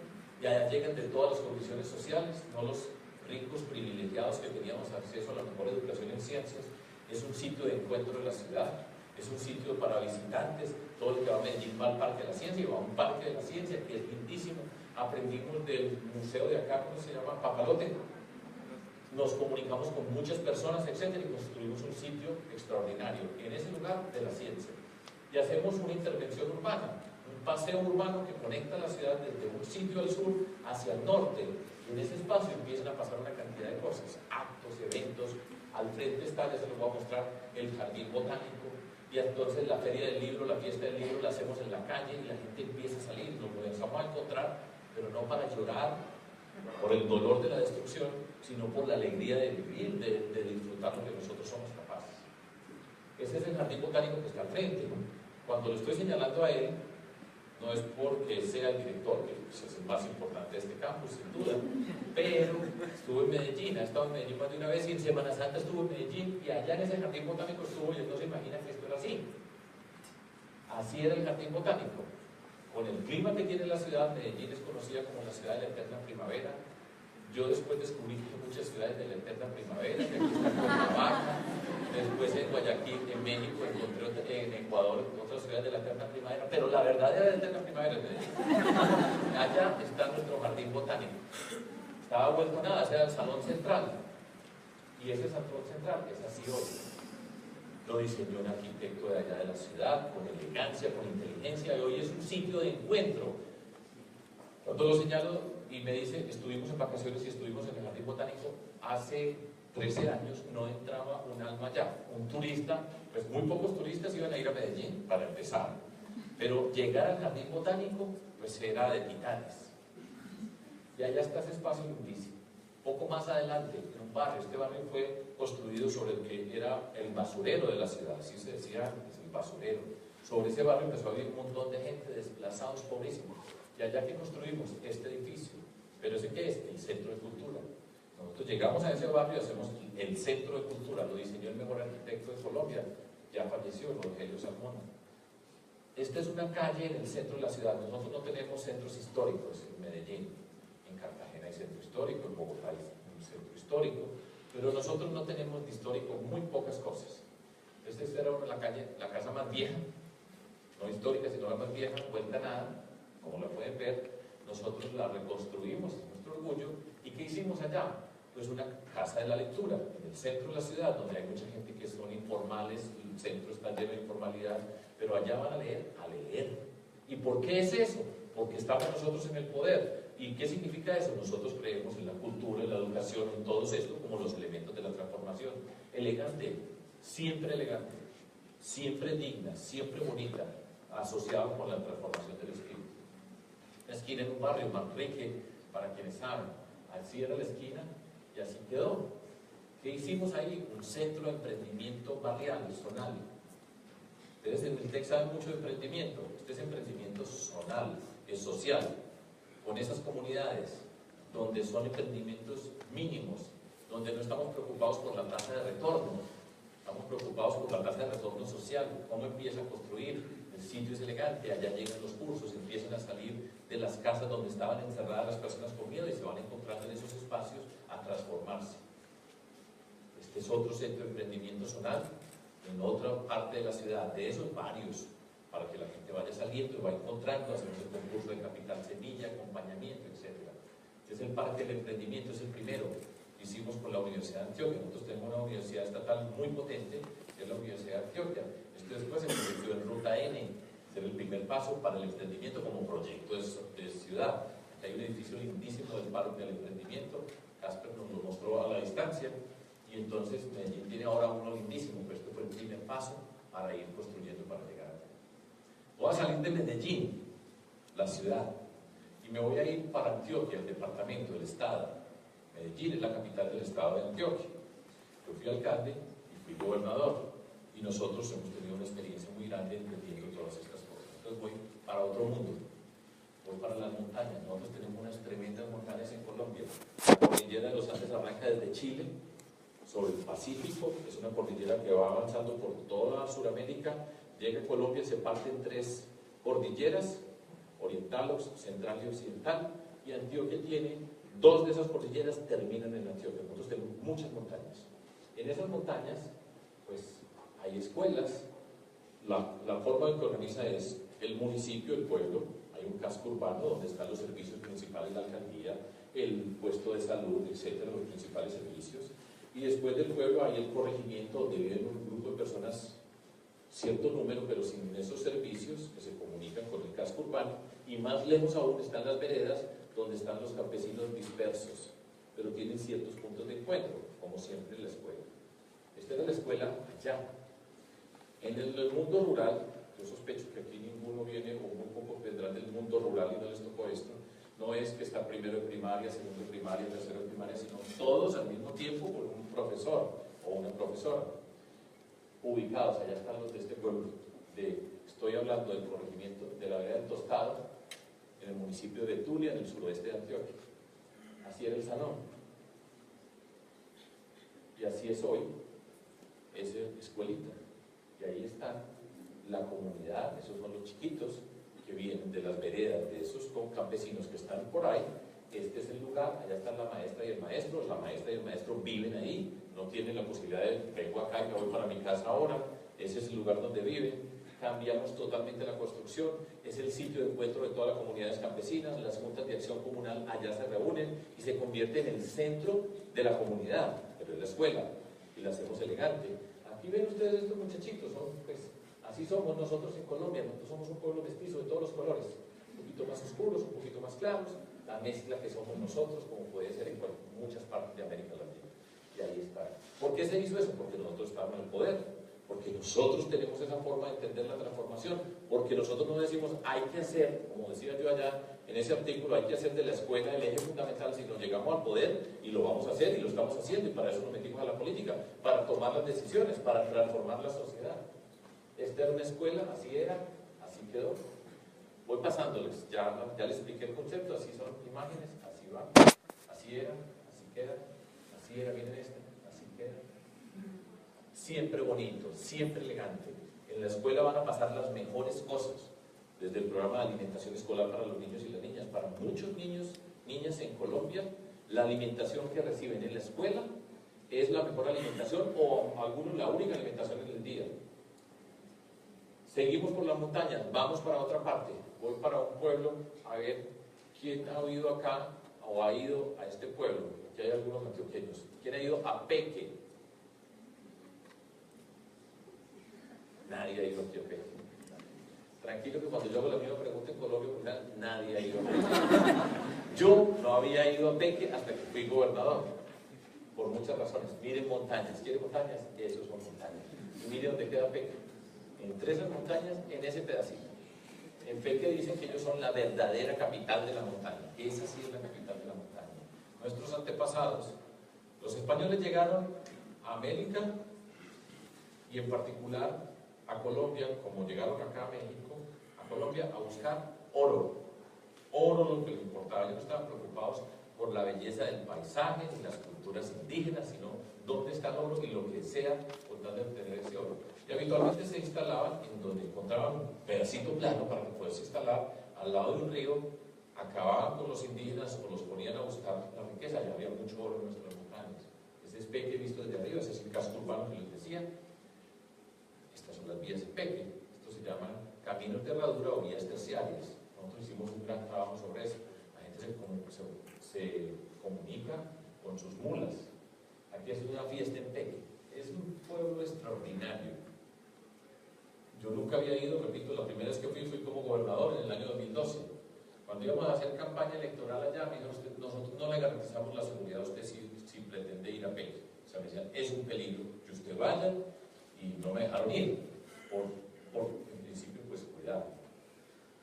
y allá llegan de todas las condiciones sociales, no los ricos privilegiados que teníamos acceso a la mejor educación en ciencias. Es un sitio de encuentro de la ciudad, es un sitio para visitantes. Todo el que va a Medellín va al Parque de la Ciencia, y va a un Parque de la Ciencia que es lindísimo. Aprendimos del museo de acá, ¿cómo se llama? Papalote. Nos comunicamos con muchas personas, etcétera, y construimos un sitio extraordinario en ese lugar de la ciencia. Y hacemos una intervención urbana, un paseo urbano que conecta la ciudad desde un sitio al sur hacia el norte. En ese espacio empiezan a pasar una cantidad de cosas, actos, eventos. Al frente está, ya se los voy a mostrar, el jardín botánico. Y entonces la feria del libro, la fiesta del libro la hacemos en la calle y la gente empieza a salir. Nos comenzamos a encontrar, pero no para llorar por el dolor de la destrucción, sino por la alegría de vivir, de disfrutar lo que nosotros somos capaces. Ese es el jardín botánico que está al frente. Cuando lo estoy señalando a él, no es porque sea el director, que pues, es el más importante de este campus, sin duda, pero estuve en Medellín, ha estado en Medellín más de una vez, y en Semana Santa estuvo en Medellín, y allá en ese jardín botánico estuvo, y él no se imagina que esto era así. Así era el jardín botánico. Con el clima que tiene la ciudad, Medellín es conocida como la ciudad de la eterna primavera. Yo después descubrí que hay muchas ciudades de la eterna primavera, que aquí está Cuernavaca, después en Guayaquil, en México, encontré en Ecuador otras ciudades de la eterna primavera, pero la verdadera eterna primavera es Medellín. Allá está nuestro jardín botánico. Estaba vuelto a nada, ese era el salón central. Y ese salón central es así hoy. Lo diseñó un arquitecto de allá de la ciudad, con elegancia, con inteligencia, y hoy es un sitio de encuentro. Cuando lo señalo y me dice, estuvimos en vacaciones y estuvimos en el jardín botánico, hace 13 años no entraba un alma allá. Un turista, pues muy pocos turistas iban a ir a Medellín, para empezar. Pero llegar al jardín botánico, pues era de titanes. Y allá está ese espacio lindísimo. Poco más adelante, en un barrio, este barrio fue construido sobre el que era el basurero de la ciudad, así se decía antes, el basurero. Sobre ese barrio empezó a vivir un montón de gente, desplazados, pobrísimos. Y allá que construimos este edificio, pero ¿ese qué es? El Centro de Cultura. Nosotros llegamos a ese barrio y hacemos el Centro de Cultura, lo diseñó el mejor arquitecto de Colombia, ya falleció, Rogelio Salmona. Esta es una calle en el centro de la ciudad. Nosotros no tenemos centros históricos en Medellín. En Cartagena hay centro histórico, en Bogotá hay un centro histórico, pero nosotros no tenemos de histórico muy pocas cosas. Esta era la casa más vieja, no histórica, sino la más vieja, vuelta a nada, como la pueden ver. Nosotros la reconstruimos, es nuestro orgullo. ¿Y qué hicimos allá? Pues una casa de la lectura, en el centro de la ciudad, donde hay mucha gente que son informales, el centro está lleno de informalidad, pero allá van a leer, a leer. ¿Y por qué es eso? Porque estamos nosotros en el poder. ¿Y qué significa eso? Nosotros creemos en la cultura, en la educación, en todo esto como los elementos de la transformación. Elegante, siempre digna, siempre bonita, asociado con la transformación del espíritu. La esquina en un barrio, Manrique, para quienes saben, así era la esquina y así quedó. ¿Qué hicimos ahí? Un centro de emprendimiento barrial, zonal. Ustedes en el TEC saben mucho de emprendimiento. Este es emprendimiento zonal, es social, con esas comunidades donde son emprendimientos mínimos, donde no estamos preocupados por la tasa de retorno, estamos preocupados por la tasa de retorno social, cómo empieza a construir, el sitio es elegante, allá llegan los cursos, empiezan a salir de las casas donde estaban encerradas las personas con miedo y se van encontrando en esos espacios a transformarse. Este es otro centro de emprendimiento zonal, en otra parte de la ciudad, de esos varios, para que la gente vaya saliendo y vaya encontrando, hacemos el concurso de capital semilla, acompañamiento, etc. Este es el Parque del Emprendimiento, es el primero que hicimos con la Universidad de Antioquia. Nosotros tenemos una universidad estatal muy potente, que es la Universidad de Antioquia. Esto después se convirtió en Ruta N, ser el primer paso para el emprendimiento como proyecto de ciudad. Hay un edificio lindísimo del Parque del Emprendimiento, Casper nos lo mostró a la distancia, y entonces Medellín tiene ahora uno lindísimo, pero este fue el primer paso para ir construyendo para llegar allá. Voy a salir de Medellín, la ciudad, y me voy a ir para Antioquia, el departamento, el estado. Medellín es la capital del estado de Antioquia. Yo fui alcalde y fui gobernador, y nosotros hemos tenido una experiencia muy grande entendiendo todas estas cosas. Entonces voy para otro mundo, voy para las montañas. Nosotros tenemos unas tremendas montañas en Colombia. La cordillera de los Andes arranca desde Chile, sobre el Pacífico, es una cordillera que va avanzando por toda Sudamérica, llega a Colombia, se parte en 3 cordilleras, oriental, central y occidental, y Antioquia tiene 2 de esas cordilleras terminan en Antioquia. Nosotros tenemos muchas montañas. En esas montañas, pues, hay escuelas. La forma en que organiza es el municipio, el pueblo, hay un casco urbano donde están los servicios principales de la alcaldía, el puesto de salud, etcétera, los principales servicios. Y después del pueblo hay el corregimiento donde viven un grupo de personas, cierto número, pero sin esos servicios, que se comunican con el casco urbano, y más lejos aún están las veredas donde están los campesinos dispersos, pero tienen ciertos puntos de encuentro, como siempre en la escuela. Esta era la escuela allá. En el mundo rural, yo sospecho que aquí ninguno viene, o muy pocos vendrán del mundo rural y no les tocó esto. No es que está primero de primaria, segundo de primaria, tercero de primaria, sino todos al mismo tiempo con un profesor o una profesora. Ubicados, allá están los de este pueblo, de Estoy hablando del corregimiento de la vereda del Tostado, en el municipio de Tulia, en el suroeste de Antioquia. Así era el salón. Y así es hoy esa escuelita. Y ahí está la comunidad, esos son los chiquitos que vienen de las veredas, de esos campesinos que están por ahí. Este es el lugar, allá están la maestra y el maestro. La maestra y el maestro viven ahí, no tienen la posibilidad de vengo acá y me voy para mi casa ahora. Ese es el lugar donde viven. Cambiamos totalmente la construcción, es el sitio de encuentro de todas las comunidades campesinas. Las juntas de acción comunal allá se reúnen y se convierte en el centro de la comunidad, pero es la escuela, y la hacemos elegante. Aquí ven ustedes estos muchachitos, pues, así somos nosotros en Colombia. Nosotros somos un pueblo mestizo de todos los colores, un poquito más oscuros, un poquito más claros, la mezcla que somos nosotros, como puede ser en muchas partes de América Latina. Y ahí está. ¿Por qué se hizo eso? Porque nosotros estábamos en el poder. Porque nosotros tenemos esa forma de entender la transformación, porque nosotros no decimos hay que hacer, como decía yo allá en ese artículo, hay que hacer de la escuela el eje fundamental, sino llegamos al poder y lo vamos a hacer y lo estamos haciendo, y para eso nos metimos a la política, para tomar las decisiones, para transformar la sociedad. Esta era una escuela, así era, así quedó. Voy pasándoles, ya les expliqué el concepto, así son imágenes, así va, así era, así queda, así era, miren esta, así queda. Siempre bonito, siempre elegante. En la escuela van a pasar las mejores cosas, desde el programa de alimentación escolar para los niños y las niñas. Para muchos niños, niñas en Colombia, la alimentación que reciben en la escuela es la mejor alimentación, o algunos la única alimentación en el día. Seguimos por las montañas, vamos para otra parte. Voy para un pueblo, a ver quién ha oído acá o ha ido a este pueblo. Aquí hay algunos antioqueños. ¿Quién ha ido a Peque? Nadie ha ido aquí a Peque. Tranquilo que cuando yo hago la misma pregunta en Colombia, pues nadie ha ido a Peque. Yo no había ido a Peque hasta que fui gobernador, por muchas razones. Miren montañas, ¿quieren montañas? Esos son montañas. Y miren dónde queda Peque. Entre esas montañas, en ese pedacito. En Peque dicen que ellos son la verdadera capital de la montaña. Esa sí es la capital de la montaña. Nuestros antepasados, los españoles llegaron a América y en particular a Colombia, como llegaron acá a México, a Colombia a buscar oro. Oro lo que les importaba. Ellos no estaban preocupados por la belleza del paisaje ni las culturas indígenas, sino dónde está el oro y lo que sea con tal de obtener ese oro. Y habitualmente se instalaban en donde encontraban un pedacito plano para que pudiese instalar al lado de un río, acababan con los indígenas o los ponían a buscar la riqueza. Ya había mucho oro en nuestras montañas. Ese es Peque visto desde arriba, ese es el casco urbano que les decía. Estas son las vías de Peque. Esto se llaman caminos de herradura o vías terciarias. Nosotros hicimos un gran trabajo sobre eso. La gente se comunica con sus mulas. Aquí es una fiesta en Peque. Es un pueblo extraordinario. Yo nunca había ido, repito, la primera vez que fui como gobernador en el año 2012. Cuando íbamos a hacer campaña electoral allá, me dijeron, nosotros no le garantizamos la seguridad a usted si pretende ir a Peque. O sea, me decían, es un peligro que usted vaya, y no me dejaron ir. En principio, pues cuidado.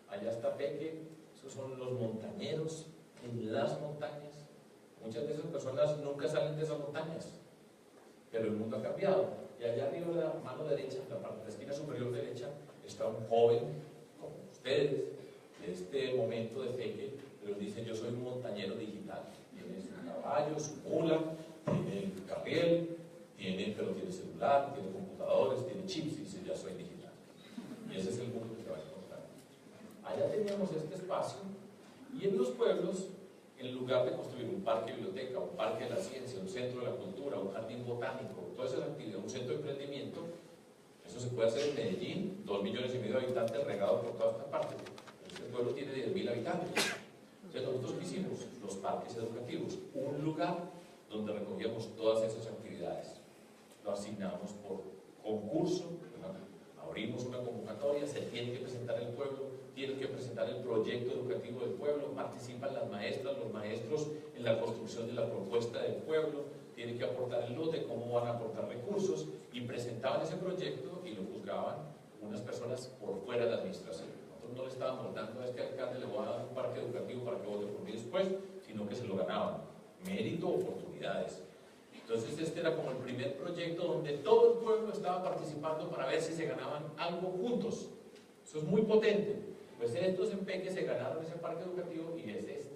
Allá está Peque, esos son los montañeros en las montañas. Muchas de esas personas nunca salen de esas montañas, pero el mundo ha cambiado. Y allá arriba, en la mano derecha, en la parte de la esquina superior derecha, está un joven, como ustedes, de este momento de Peque, pero dice, yo soy un montañero digital. Tiene su caballo, su mula, tiene el carriel, pero tiene celular, tiene computadores, tiene chips, y dice, ya soy digital. Y ese es el mundo que se va a encontrar. Allá teníamos este espacio, y en los pueblos, en lugar de construir un parque biblioteca, un parque de la ciencia, un centro de la cultura, un jardín botánico, todas esas actividades, un centro de emprendimiento, eso se puede hacer en Medellín, 2,5 millones de habitantes regados por toda esta parte. Este pueblo tiene 10,000 habitantes. Entonces nosotros hicimos los parques educativos, un lugar donde recogíamos todas esas actividades. Lo asignamos por concurso, abrimos una convocatoria, se tiene que presentar el pueblo, tiene que presentar el proyecto educativo del pueblo, participan las maestras, los maestros en la construcción de la propuesta del pueblo, tienen que aportar el lote, cómo van a aportar recursos, y presentaban ese proyecto y lo juzgaban unas personas por fuera de la administración. Nosotros no le estábamos dando a este alcalde, le voy a dar un parque educativo para que vote por mí después, sino que se lo ganaban. Mérito, oportunidades. Entonces este era como el primer proyecto donde todo el pueblo estaba participando para ver si se ganaban algo juntos. Eso es muy potente. Pues estos en Peque se ganaron ese parque educativo y es este.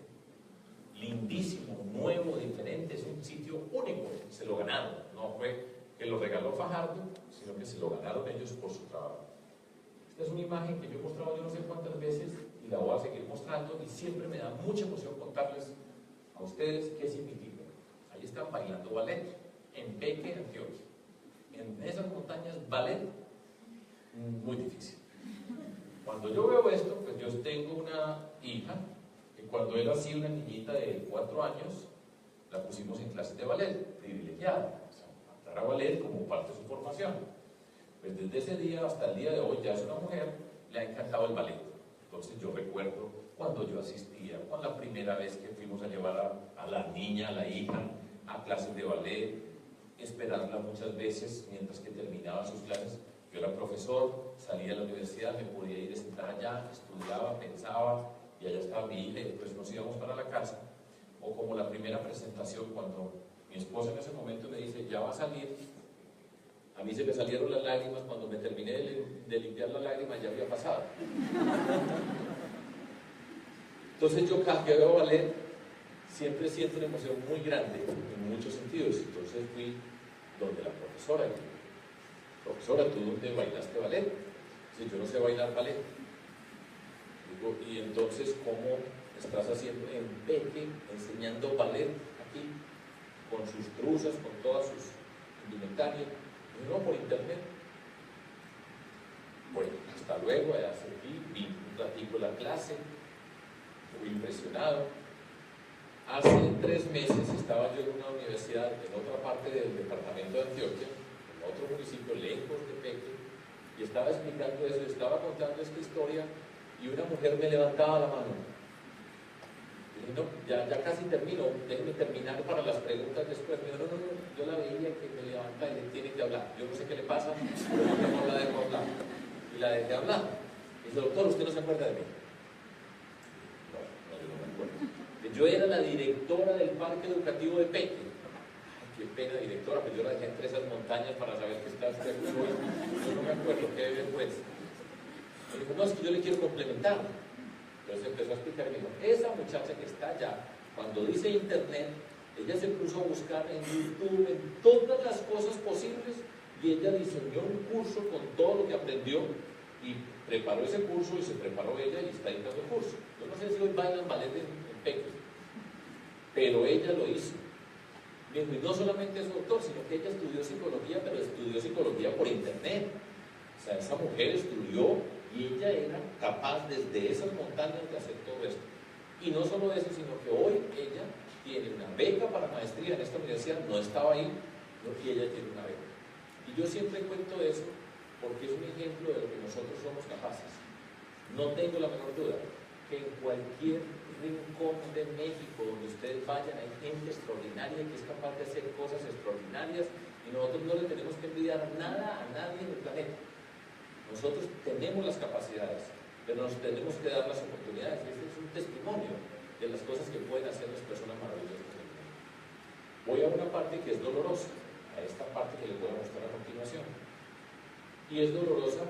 Lindísimo, nuevo, diferente, es un sitio único. Se lo ganaron. No fue que lo regaló Fajardo, sino que se lo ganaron ellos por su trabajo. Esta es una imagen que yo he mostrado yo no sé cuántas veces y la voy a seguir mostrando y siempre me da mucha emoción contarles a ustedes qué significa. Ahí están bailando ballet en Peque, Antioquia. En esas montañas, ballet, muy difícil. Cuando yo veo esto, pues yo tengo una hija que cuando era así una niñita de 4 años, la pusimos en clases de ballet, privilegiada, o sea, mandar a ballet como parte de su formación. Pues desde ese día hasta el día de hoy ya es una mujer, le ha encantado el ballet. Entonces yo recuerdo cuando yo asistía, cuando la primera vez que fuimos a llevar a la niña, a la hija, a clases de ballet, esperarla muchas veces mientras que terminaba sus clases. Yo era profesor, salía de la universidad, me podía ir a sentar allá, estudiaba, pensaba, y allá estaba mi hija, y después nos íbamos para la casa. O como la primera presentación, cuando mi esposa en ese momento me dice, ya va a salir, a mí se me salieron las lágrimas, cuando me terminé de limpiar las lágrimas ya había pasado. Entonces yo cada que veo ballet, siempre siento una emoción muy grande, en muchos sentidos. Entonces fui donde la profesora, y dije, profesora, ¿tú dónde bailaste ballet? Si yo no sé bailar ballet. Digo, y entonces, ¿cómo estás haciendo en Peque, enseñando ballet aquí, con sus truzas, con todas sus indumentarias? Digo, no, por internet. Bueno, hasta luego, allá seguí, vi un ratito la clase, fui impresionado. Hace 3 meses estaba yo en una universidad en otra parte del departamento de Antioquia, en otro municipio lejos de Peque, y estaba explicando eso, estaba contando esta historia y una mujer me levantaba la mano. Y dije, no, ya casi termino, déjenme terminar para las preguntas después. Me dijo, no, yo la veía que me levanta y le tiene que hablar. Yo no sé qué le pasa, pero yo no la dejo hablar. Y la dejé hablar. Y dice, doctor, ¿usted no se acuerda de mí? No, yo no me acuerdo. Yo era la directora del parque educativo de Peque. Ay, qué pena, directora, pues yo la dejé entre esas montañas para saber que está usted hoy. Yo no me acuerdo, qué vergüenza. Me dijo, no, es que yo le quiero complementar. Entonces empezó a explicar y me dijo, esa muchacha que está allá, cuando dice internet, ella se puso a buscar en YouTube, en todas las cosas posibles, y ella diseñó un curso con todo lo que aprendió, y preparó ese curso, y se preparó ella, y está dictando el curso. Yo no sé si hoy bailan ballet en Peque, pero ella lo hizo. Y no solamente es doctor, sino que ella estudió psicología, pero estudió psicología por internet. O sea, esa mujer estudió y ella era capaz desde esas montañas de hacer todo esto. Y no solo eso, sino que hoy ella tiene una beca para maestría en esta universidad, no estaba ahí, y ella tiene una beca. Y yo siempre cuento eso porque es un ejemplo de lo que nosotros somos capaces. No tengo la menor duda que en cualquier rincón de México donde ustedes vayan hay gente extraordinaria que es capaz de hacer cosas extraordinarias y nosotros no le tenemos que envidiar nada a nadie en el planeta. Nosotros tenemos las capacidades, pero nos tenemos que dar las oportunidades. Este es un testimonio de las cosas que pueden hacer las personas maravillosas. Voy a una parte que es dolorosa, a esta parte que les voy a mostrar a continuación. Y es dolorosa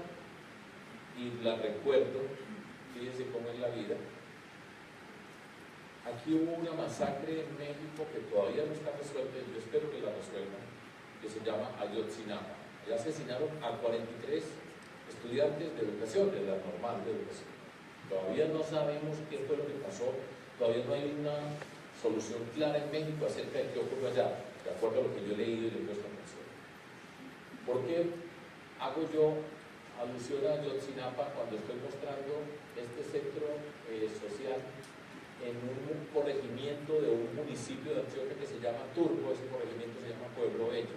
y la recuerdo, fíjense cómo es la vida. Aquí hubo una masacre en México que todavía no está resuelta, y yo espero que la resuelvan, que se llama Ayotzinapa. Ya asesinaron a 43 estudiantes de educación, de la normal de educación. Todavía no sabemos qué fue lo que pasó, todavía no hay una solución clara en México acerca de qué ocurrió allá, de acuerdo a lo que yo he leído y le he puesto atención. ¿Por qué hago yo alusión a Ayotzinapa cuando estoy mostrando este centro social en un corregimiento de un municipio de Antioquia que se llama Turbo? Ese corregimiento se llama Pueblo Bello,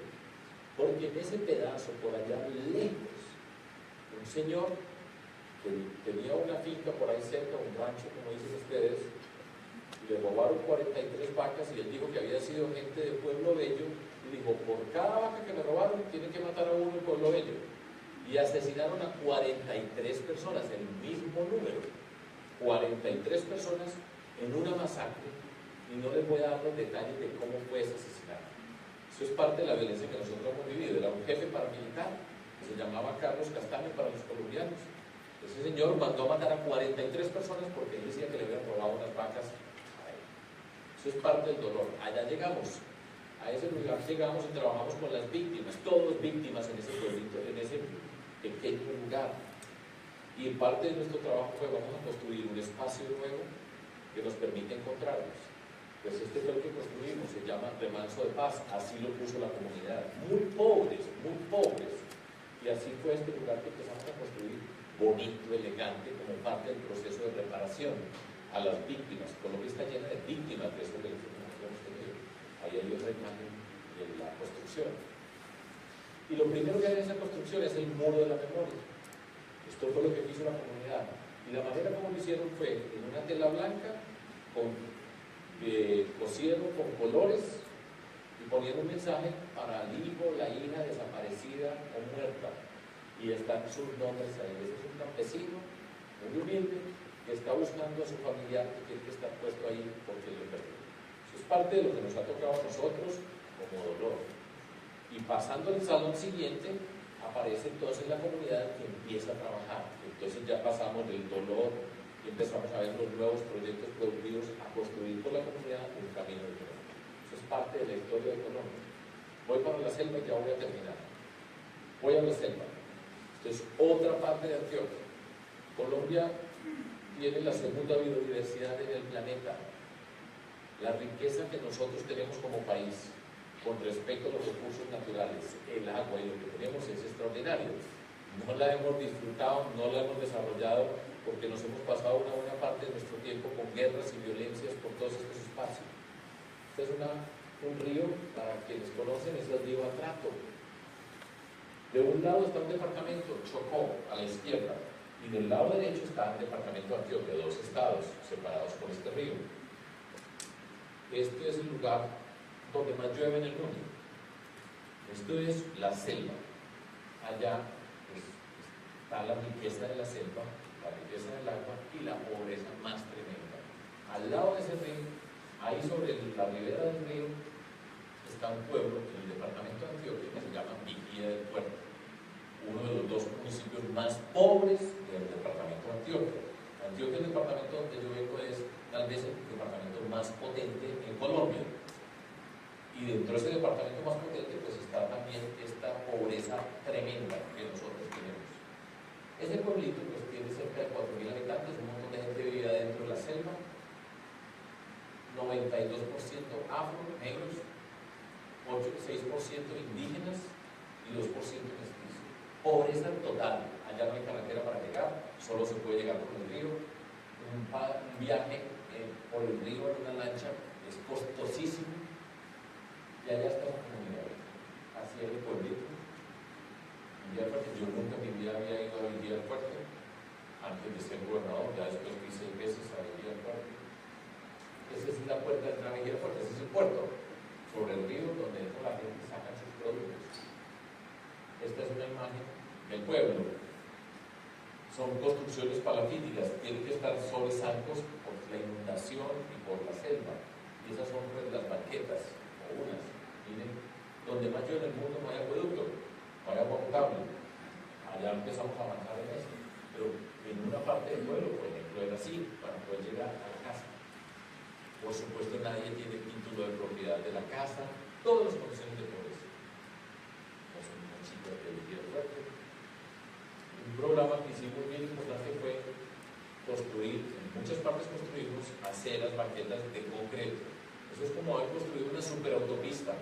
porque en ese pedazo por allá lejos un señor que tenía una finca por ahí cerca, un rancho como dicen ustedes, y le robaron 43 vacas y él dijo que había sido gente de Pueblo Bello y dijo, por cada vaca que me robaron tienen que matar a uno en Pueblo Bello, y asesinaron a 43 personas, el mismo número, 43 personas en una masacre, y no les voy a dar los detalles de cómo fue ese asesinato. Eso es parte de la violencia que nosotros hemos vivido. Era un jefe paramilitar que se llamaba Carlos Castaño para los colombianos, Ese señor mandó a matar a 43 personas porque él decía que le habían robado unas vacas a él. Eso es parte del dolor. Allá llegamos, a ese lugar llegamos y trabajamos con las víctimas, todos víctimas en ese pueblito, en ese pequeño lugar. Y parte de nuestro trabajo fue: vamos a construir un espacio nuevo que nos permite encontrarnos. Pues este fue el que construimos, se llama Remanso de Paz, así lo puso la comunidad. Muy pobres, muy pobres. Y así fue este lugar que empezamos a construir, bonito, elegante, como parte del proceso de reparación a las víctimas. Colombia está llena de víctimas de estos delitos que hemos tenido. Ahí hay otra imagen de la construcción. Y lo primero que hay en esa construcción es el muro de la memoria. Esto fue lo que hizo la comunidad. Y la manera como lo hicieron fue en una tela blanca, cosieron con colores y poniendo un mensaje para el hijo, la hija desaparecida o muerta. Y están sus nombres ahí. Ese es un campesino muy humilde que está buscando a su familiar que tiene que estar puesto ahí porque lo perdió. Eso es parte de lo que nos ha tocado a nosotros como dolor. Y pasando al salón siguiente, aparece entonces la comunidad que empieza a trabajar. Entonces ya pasamos del dolor y empezamos a ver los nuevos proyectos productivos, a construir con la comunidad un camino de Colombia. Eso es parte de la historia de Colombia. Voy para la selva y ya voy a terminar. Voy a la selva. Esto es otra parte de Antioquia. Colombia tiene la segunda biodiversidad en el planeta. La riqueza que nosotros tenemos como país con respecto a los recursos naturales, el agua y lo que tenemos es extraordinario. No la hemos disfrutado, no la hemos desarrollado porque nos hemos pasado una buena parte de nuestro tiempo con guerras y violencias por todos estos espacios. Este es un río, para quienes conocen, es el río Atrato. De un lado está un departamento, Chocó, a la izquierda, y del lado derecho está el departamento de Antioquia, dos estados separados por este río. Este es el lugar donde más llueve en el mundo. Esto es la selva. Allá pues, está la riqueza de la selva, la riqueza del agua y la pobreza más tremenda. Al lado de ese río, ahí sobre la ribera del río, está un pueblo en el departamento de Antioquia que se llama Vigía del Puerto, uno de los dos municipios más pobres del departamento de Antioquia. Antioquia, el departamento donde yo vengo, es tal vez el departamento más potente en Colombia. Y dentro de ese departamento más potente pues está también esta pobreza tremenda que nosotros tenemos. Ese pueblito pues tiene cerca de 4.000 habitantes, un montón de gente vivía dentro de la selva, 92% afro, negros, 6% indígenas y 2% mestizos. Pobreza total. Allá no hay carretera para llegar, solo se puede llegar por el río. Un viaje por el río en una lancha es costosísimo. Y allá está la comunidad. Así es el pueblito. Vigía del Puerto. Yo nunca en mi vida había ido a Vigía del Puerto antes de ser gobernador, ya después fui 6 veces a Vigía del Puerto. Esa es la puerta de entrada a Vigía del Puerto, ese es el puerto, sobre el río donde la gente saca sus productos. Esta es una imagen del pueblo. Son construcciones palafíticas, tienen que estar sobre zancos por la inundación y por la selva. Y esas son pues las banquetas, o unas. Miren, donde más llueve en el mundo no hay acueducto, no hay agua potable. Allá empezamos a avanzar en eso. Pero en una parte del pueblo, por ejemplo, era así, para poder llegar a la casa. Por supuesto, nadie tiene título de propiedad de la casa, todas las condiciones de pobreza. No son municipios de Vigía del Puerto. Un programa que hicimos bien importante fue construir, en muchas partes construimos aceras, banquetas de concreto. Eso es como haber construido una superautopista.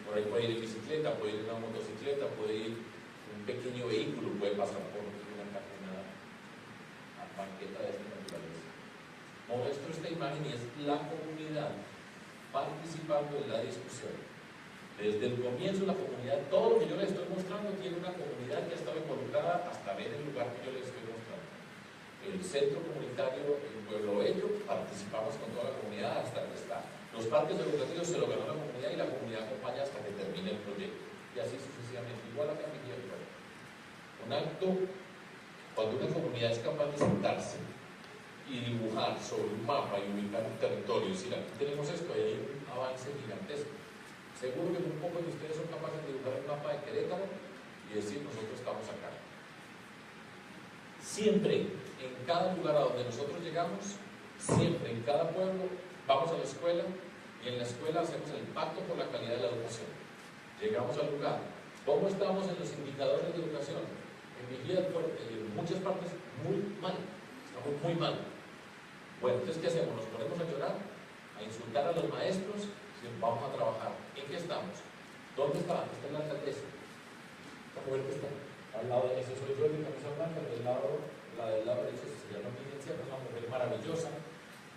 Por ahí puede ir en bicicleta, puede ir una motocicleta, puede ir un pequeño vehículo, puede pasar por una banqueta de esta naturaleza. Muestro esta imagen y es la comunidad participando en la discusión. Desde el comienzo la comunidad, todo lo que yo les estoy mostrando tiene una comunidad que ha estado involucrada hasta ver el lugar que yo les estoy mostrando. El centro comunitario en Pueblo Bello, participamos con toda la comunidad hasta que está. Los parques educativos se lo ganó la comunidad y la comunidad acompaña hasta que termine el proyecto. Y así sucesivamente, igual acá en Vigía del Puerto. Un acto, cuando una comunidad es capaz de sentarse y dibujar sobre un mapa y ubicar un territorio y decir, aquí tenemos esto, y hay un avance gigantesco. Seguro que un poco de ustedes son capaces de dibujar el mapa de Querétaro y decir, nosotros estamos acá. Siempre, en cada lugar a donde nosotros llegamos, siempre, en cada pueblo, vamos a la escuela y en la escuela hacemos el pacto por la calidad de la educación. Llegamos al lugar. ¿Cómo estamos en los indicadores de educación? En Vigía, en muchas partes, muy mal. Estamos muy mal. Bueno, entonces, ¿qué hacemos? ¿Nos ponemos a llorar? ¿A insultar a los maestros? Sí, vamos a trabajar. ¿En qué estamos? ¿Dónde está? Esta es la alcaldesa. La mujer que está al lado de ese soy yo de camisa blanca, la del lado derecho se llama Eminencia, es una mujer maravillosa.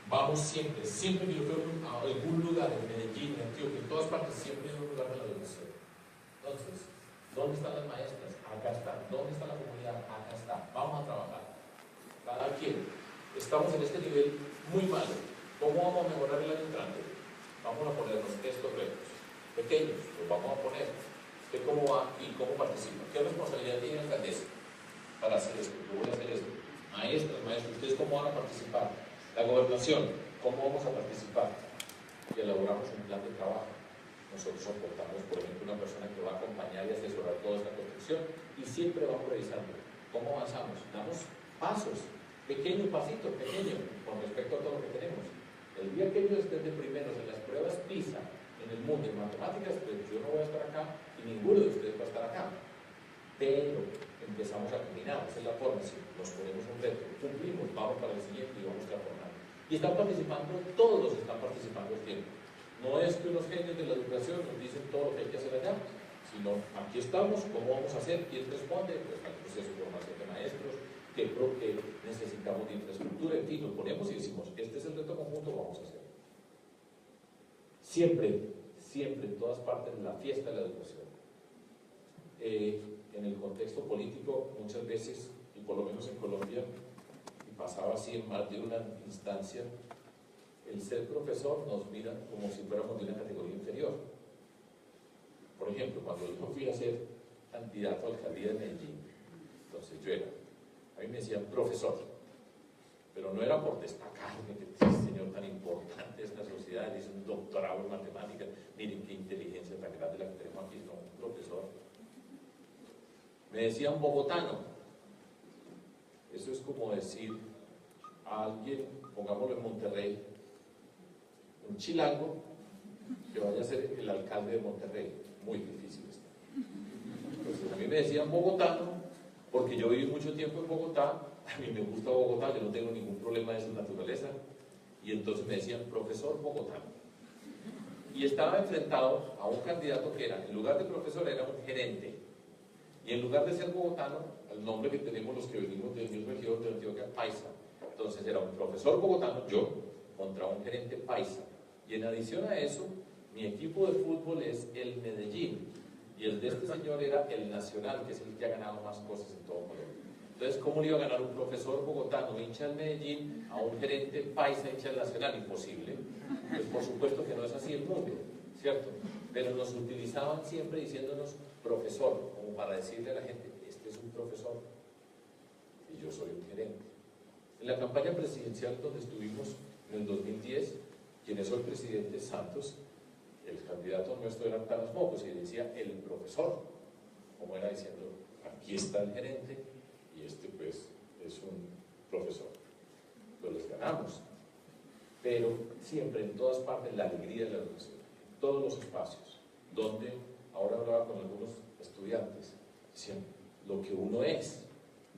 Vamos siempre, siempre que yo veo a algún lugar en Medellín, en Antioquia, en todas partes, siempre hay un lugar de la educación. Entonces, ¿dónde están las maestras? Acá están. ¿Dónde está la comunidad? Acá está. Vamos a trabajar. Cada quien. Estamos en este nivel muy malo. ¿Cómo vamos a mejorar el año entrante? Vamos a ponernos estos retos. Pequeños, los vamos a poner. ¿Usted cómo va y cómo participa? ¿Qué responsabilidad tiene la alcaldesa para hacer esto? Yo voy a hacer esto. Maestras, maestros, ¿ustedes cómo van a participar? La gobernación, ¿cómo vamos a participar? Y elaboramos un plan de trabajo. Nosotros soportamos, por ejemplo, una persona que va a acompañar y asesorar toda esta construcción y siempre vamos revisando cómo avanzamos. Damos pasos, pequeño pasito, pequeño, con respecto a todo lo que tenemos. El día que ellos estén de primeros en las pruebas PISA en el mundo, en matemáticas, pues yo no voy a estar acá y ninguno de ustedes va a estar acá. Pero empezamos a caminar, esa es la forma, si nos ponemos un reto, cumplimos, vamos para el siguiente y vamos transformando. Y están participando, todos están participando al tiempo. No es que unos genios de la educación nos dicen todo lo que hay que hacer allá, sino aquí estamos, ¿cómo vamos a hacer? ¿Quién responde? Pues al proceso de formación de maestros, que necesitamos de infraestructura, en fin, nos ponemos y decimos, este es el reto conjunto, vamos a hacerlo. Siempre, siempre, en todas partes, la fiesta de la educación. En el contexto político, muchas veces, y por lo menos en Colombia, y pasaba así en más de una instancia, el ser profesor nos mira como si fuéramos de una categoría inferior. Por ejemplo, cuando yo fui a ser candidato a la alcaldía de Medellín, entonces yo era, a mí me decían profesor, pero no era por destacarme, que este señor tan importante de esta sociedad, es un doctorado en matemáticas, miren qué inteligencia tan grande la que tenemos aquí, no, un profesor. Me decían bogotano. Eso es como decir a alguien, pongámoslo en Monterrey, un chilango que vaya a ser el alcalde de Monterrey. Muy difícil está. Entonces a mí me decían bogotano, porque yo viví mucho tiempo en Bogotá, a mí me gusta Bogotá, yo no tengo ningún problema de su naturaleza, y entonces me decían profesor bogotano. Y estaba enfrentado a un candidato que era, en lugar de profesor, era un gerente. Y en lugar de ser bogotano, el nombre que tenemos los que venimos del mismo región de Antioquia, paisa. Entonces era un profesor bogotano, yo, contra un gerente paisa. Y en adición a eso, mi equipo de fútbol es el Medellín. Y el de este señor era el Nacional, que es el que ha ganado más cosas en todo Colombia. Entonces, ¿cómo le iba a ganar un profesor bogotano, hincha del Medellín, a un gerente paisa, hincha del Nacional? Imposible. Pues por supuesto que no es así el mundo, ¿cierto? Pero nos utilizaban siempre diciéndonos profesor, como para decirle a la gente, este es un profesor y yo soy un gerente. En la campaña presidencial donde estuvimos en el 2010, quien es hoy presidente Santos, el candidato nuestro era Carlos Mocos y decía el profesor, como era diciendo, aquí está el gerente y este pues es un profesor. Pues les ganamos, pero siempre en todas partes la alegría de la educación, en todos los espacios, donde ahora hablaba con algunos estudiantes, decían lo que uno es,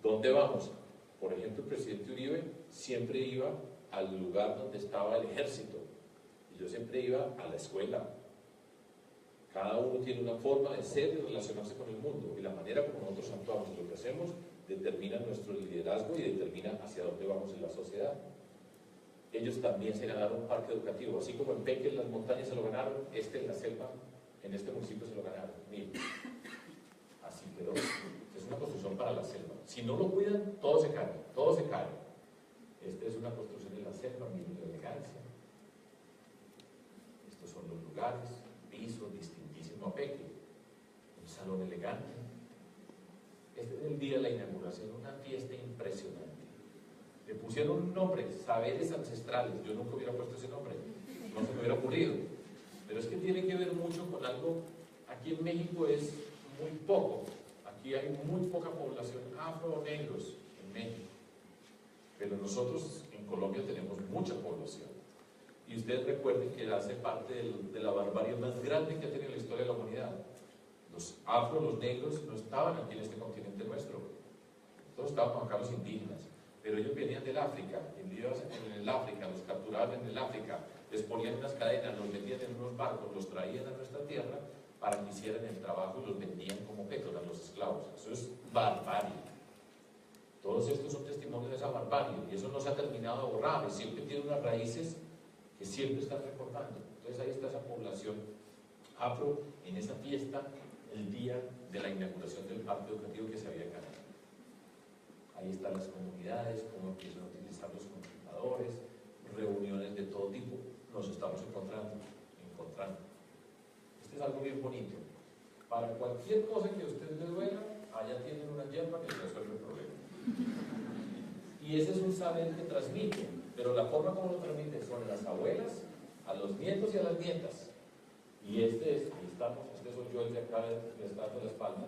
¿dónde vamos? Por ejemplo, el presidente Uribe siempre iba al lugar donde estaba el ejército y yo siempre iba a la escuela. Cada uno tiene una forma de ser y relacionarse con el mundo y la manera como nosotros actuamos y lo que hacemos determina nuestro liderazgo y determina hacia dónde vamos en la sociedad. Ellos también se ganaron un parque educativo, así como en Peque en las montañas se lo ganaron, en la selva, en este municipio se lo ganaron. Miren, así quedó. Es una construcción para la selva. Si no lo cuidan, todo se cae, todo se cae. Esta es una construcción en la selva, miren la elegancia. Estos son los lugares, piso distintísimo a Peque, un salón elegante. Este es el día de la inauguración, una fiesta impresionante. Le pusieron un nombre, Saberes Ancestrales. Yo nunca hubiera puesto ese nombre, no se me hubiera ocurrido. Pero es que tiene que ver mucho con algo, aquí en México es muy poco, aquí hay muy poca población afro-negros en México. Pero nosotros en Colombia tenemos mucha población. Y ustedes recuerden que hace parte de la barbarie más grande que ha tenido la historia de la humanidad. Los afros, los negros, no estaban aquí en este continente nuestro. Nosotros estábamos acá los indígenas. Pero ellos venían del África, en el África, los capturaban en el África, les ponían unas cadenas, los metían en unos barcos, los traían a nuestra tierra para que hicieran el trabajo y los vendían como petos a los esclavos. Eso es barbarie. Todos estos son testimonios de esa barbarie y eso no se ha terminado de borrar y siempre tiene unas raíces que siempre están recordando. Entonces ahí está esa población afro en esa fiesta el día de la inauguración del parque educativo que se había ganado. Ahí están las comunidades, cómo empiezan a utilizar los computadores, reuniones de todo tipo, nos estamos encontrando. Este es algo bien bonito. Para cualquier cosa que a ustedes les duela, allá tienen una hierba que les resuelve el problema. Y ese es un saber que transmite, pero la forma como lo transmite son las abuelas, a los nietos y a las nietas. Y ahí estamos, este soy yo el de acá, que está de la espalda,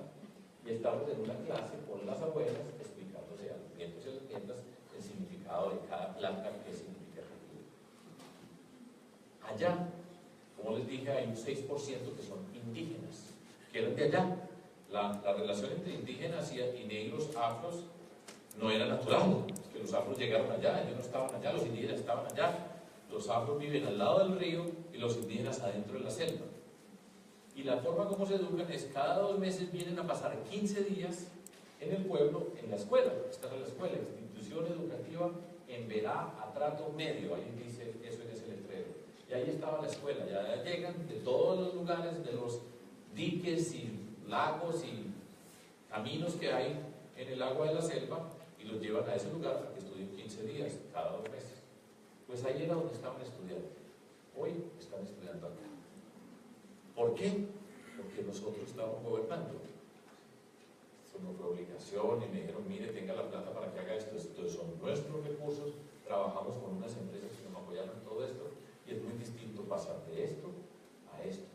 y estamos en una clase con las abuelas explicándole a los nietos y a las nietas el significado de cada planta, qué significa. Allá, como les dije, hay un 6% que son indígenas, que eran de allá. La relación entre indígenas y negros, afros, no era natural, es que los afros llegaron allá, ellos no estaban allá, los indígenas estaban allá. Los afros viven al lado del río y los indígenas adentro de la selva. Y la forma como se educan es cada 2 meses vienen a pasar 15 días en el pueblo, en la escuela. Esta es la escuela, institución educativa en Verá a trato medio, ahí dice eso en ese letrero. Y ahí estaba la escuela, ya llegan de todos los lugares, de los diques y lagos y caminos que hay en el agua de la selva y los llevan a ese lugar para que estudien 15 días, cada 2 meses. Pues ahí era donde estaban estudiando. Hoy están estudiando acá. ¿Por qué? Porque nosotros estábamos gobernando. Eso no fue obligación y me dijeron, mire, tenga la plata para que haga esto. Estos son nuestros recursos. Trabajamos con unas empresas que nos apoyaron en todo esto y es muy distinto pasar de esto a esto.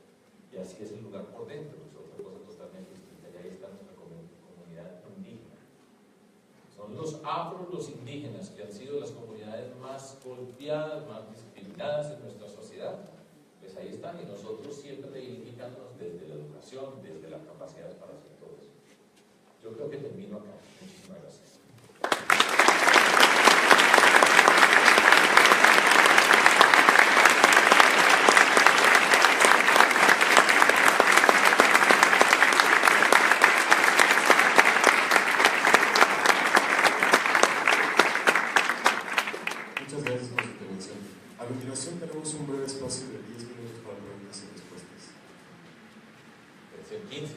Y así es el lugar por dentro, es otra cosa totalmente distinta. Y ahí está nuestra comunidad indígena. Son los afros, los indígenas, que han sido las comunidades más golpeadas, más discriminadas en nuestra sociedad. Pues ahí están, y nosotros siempre reivindicándonos desde la educación, desde las capacidades para hacer todo eso. Yo creo que termino acá. Muchísimas gracias. Muchas gracias por su intervención. A continuación tenemos un breve espacio de 10 minutos para preguntas y respuestas. Puede ser 15.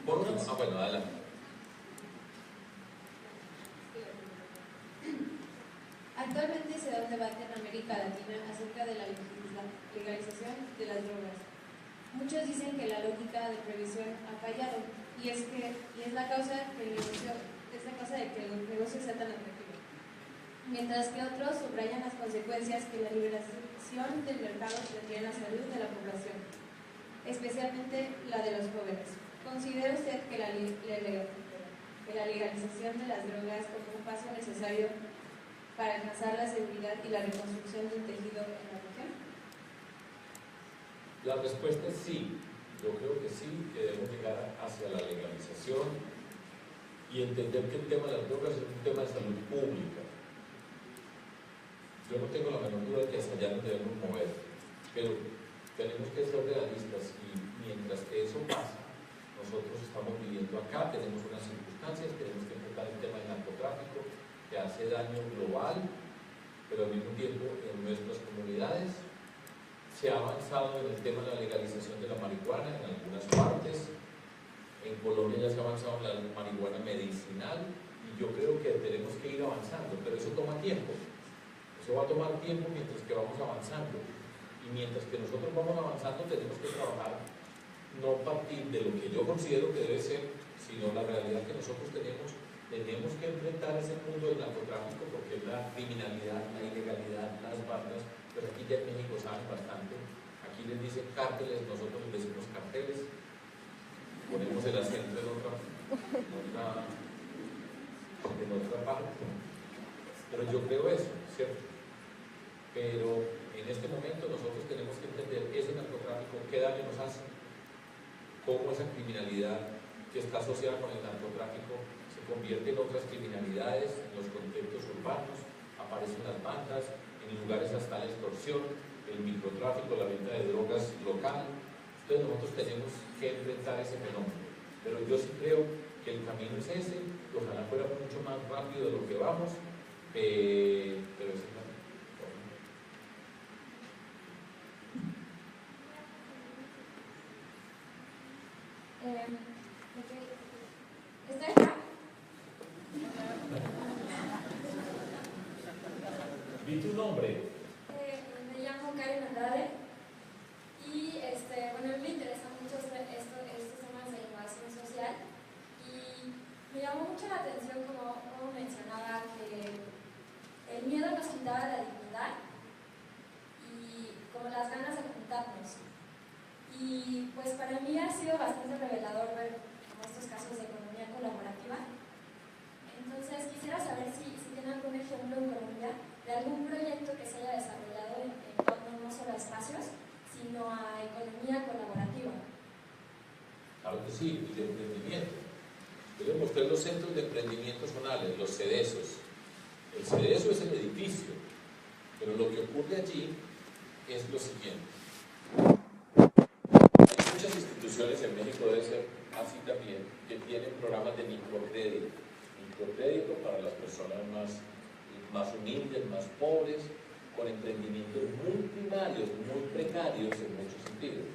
Por uno, bueno, adelante. Actualmente se da un debate en América Latina acerca de la legalización de las drogas. Muchos dicen que la lógica de prohibición ha fallado y es la causa de que el negocio sea tan atractivo. Mientras que otros subrayan las consecuencias que la liberación del mercado tendría en la salud de la población, especialmente la de los jóvenes. ¿Considera usted que la legalización de las drogas como un paso necesario para alcanzar la seguridad y la reconstrucción del tejido en la región? La respuesta es sí. Yo creo que sí, que debemos llegar hacia la legalización y entender que el tema de las drogas es un tema de salud pública. Yo no tengo la menor duda de que hacia allá nos debemos mover, pero tenemos que ser realistas y mientras que eso pasa, nosotros estamos viviendo acá, tenemos unas circunstancias, tenemos que enfrentar el tema del narcotráfico que hace daño global, pero al mismo tiempo en nuestras comunidades se ha avanzado en el tema de la legalización de la marihuana en algunas partes. En Colombia ya se ha avanzado en la marihuana medicinal y yo creo que tenemos que ir avanzando, pero eso toma tiempo. Eso va a tomar tiempo mientras que vamos avanzando. Y mientras que nosotros vamos avanzando tenemos que trabajar, no partir de lo que yo considero que debe ser, sino la realidad que nosotros tenemos. Tenemos que enfrentar ese mundo del narcotráfico porque es la criminalidad, la ilegalidad, las bandas, pero aquí ya en México saben bastante. Aquí les dicen cárteles, nosotros les decimos carteles. Ponemos el acento en otra parte. Pues yo creo eso, ¿cierto? Pero en este momento nosotros tenemos que entender ese narcotráfico, qué daño nos hace, cómo esa criminalidad que está asociada con el narcotráfico se convierte en otras criminalidades, en los contextos urbanos, aparecen las bandas, en lugares hasta la extorsión, el microtráfico, la venta de drogas local. Entonces nosotros tenemos que enfrentar ese fenómeno. Pero yo sí creo que el camino es ese, que ojalá fuera mucho más rápido de lo que vamos, pero ese es el camino. ¿Está acá? ¿Y tu nombre? Me llamo Karen Andrade y bueno, a mí me interesan mucho estos temas de innovación social y me llamó mucho la atención como mencionaba que el miedo nos quitaba la dignidad y como las ganas de juntarnos. Y pues para mí ha sido bastante revelador ver como estos casos de economía colaborativa. Entonces quisiera saber si tienen algún ejemplo en Colombia de algún proyecto que se haya desarrollado en torno no solo a espacios, sino a economía colaborativa. Claro que sí, y de emprendimiento. Yo les mostré los centros de emprendimiento zonales, los CEDESOS. El CEDESO es el edificio, pero lo que ocurre allí es lo siguiente. Hay muchas instituciones en México, debe ser así también, que tienen programas de microcrédito. Microcrédito para las personas más humildes, más pobres, con emprendimientos muy primarios, muy precarios en muchos sentidos.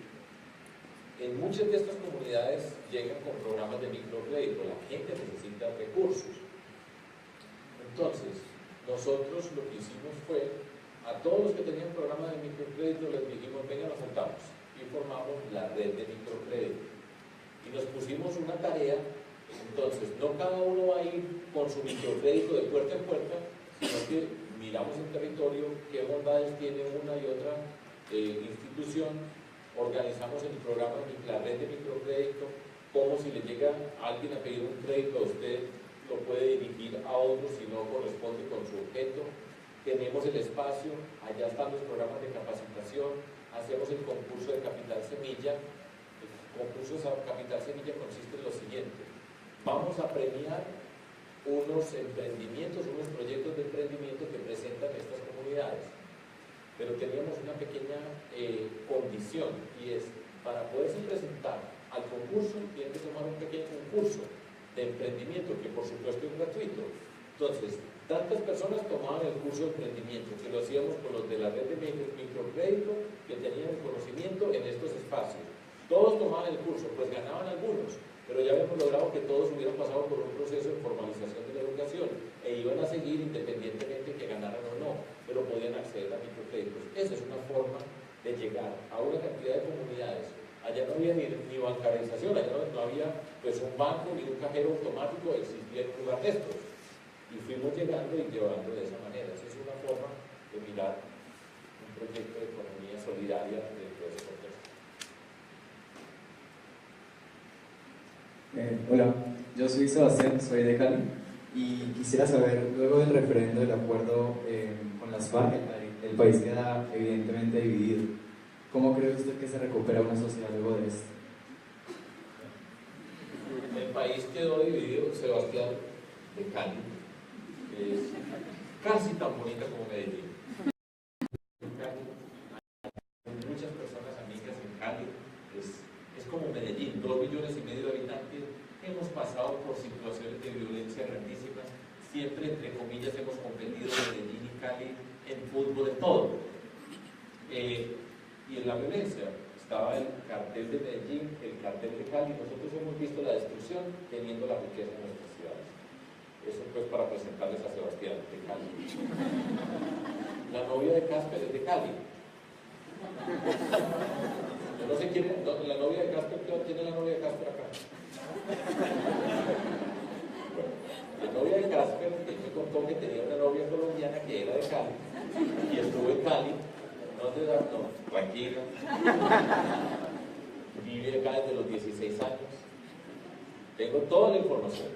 En muchas de estas comunidades llegan con programas de microcrédito, la gente necesita recursos. Entonces, nosotros lo que hicimos fue, a todos los que tenían programas de microcrédito les dijimos, venga, nos juntamos, y formamos la red de microcrédito. Y nos pusimos una tarea, entonces, no cada uno va a ir con su microcrédito de puerta en puerta, sino que miramos el territorio, qué bondades tiene una y otra institución, organizamos el programa, la red de microcrédito, como si le llega a alguien a pedir un crédito a usted, lo puede dirigir a otro si no corresponde con su objeto. Tenemos el espacio, allá están los programas de capacitación, hacemos el concurso de Capital Semilla. El concurso de Capital Semilla consiste en lo siguiente: vamos a premiar unos emprendimientos, unos proyectos de emprendimiento que presentan estas comunidades. Pero teníamos una pequeña condición, y es, para poderse presentar al concurso, tienen que tomar un pequeño concurso de emprendimiento, que por supuesto es gratuito. Entonces, tantas personas tomaban el curso de emprendimiento, que lo hacíamos con los de la red de microcrédito, que tenían el conocimiento en estos espacios. Todos tomaban el curso, pues ganaban algunos, pero ya habíamos logrado que todos hubieran pasado por un proceso de formalización de la educación e iban a seguir independientemente que ganaran o no, pero podían acceder a microcréditos. Esa es una forma de llegar a una cantidad de comunidades. Allá no había ni bancarización, allá no había pues un banco ni un cajero automático, existía en un lugar de estos. Y fuimos llegando y llevando de esa manera. Esa es una forma de mirar un proyecto de economía solidaria dentro de ese contexto. Hola, yo soy Sebastián, soy de Cali y quisiera saber, luego del referendo del acuerdo con las FARC, el país queda evidentemente dividido. ¿Cómo cree usted que se recupera una sociedad luego de esto? El país quedó dividido, Sebastián, de Cali, que es casi tan bonita como Medellín. Hay muchas personas amigas en Cali, es como Medellín, 2,5 millones de habitantes. Hemos pasado por situaciones de violencia grandísimas, siempre entre comillas hemos competido Medellín y Cali en fútbol, de todo. Y en la violencia estaba el cartel de Medellín, el cartel de Cali. Nosotros hemos visto la destrucción teniendo la riqueza en nuestras ciudades. Eso pues para presentarles a Sebastián de Cali. La novia de Casper es de Cali. Yo no sé quién es, la novia de Casper, ¿quién es la novia de Casper acá? Bueno, la novia de Casper, él me contó que tenía una novia colombiana que era de Cali y estuvo en Cali. No, tranquila. Vive acá desde los 16 años. Tengo toda la información.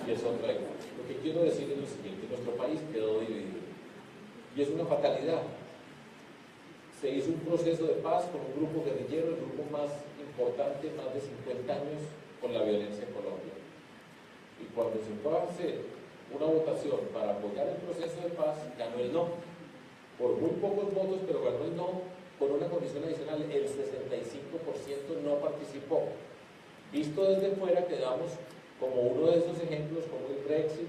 Y es otra cosa. Lo que quiero decir es lo siguiente: nuestro país quedó dividido y es una fatalidad. Se hizo un proceso de paz con un grupo guerrillero, el grupo más importante, más de 50 años con la violencia en Colombia. Y cuando se fue a hacer una votación para apoyar el proceso de paz, ganó el no. Por muy pocos votos, pero ganó el no, por una condición adicional: el 65% no participó. Visto desde fuera, quedamos como uno de esos ejemplos, como el Brexit,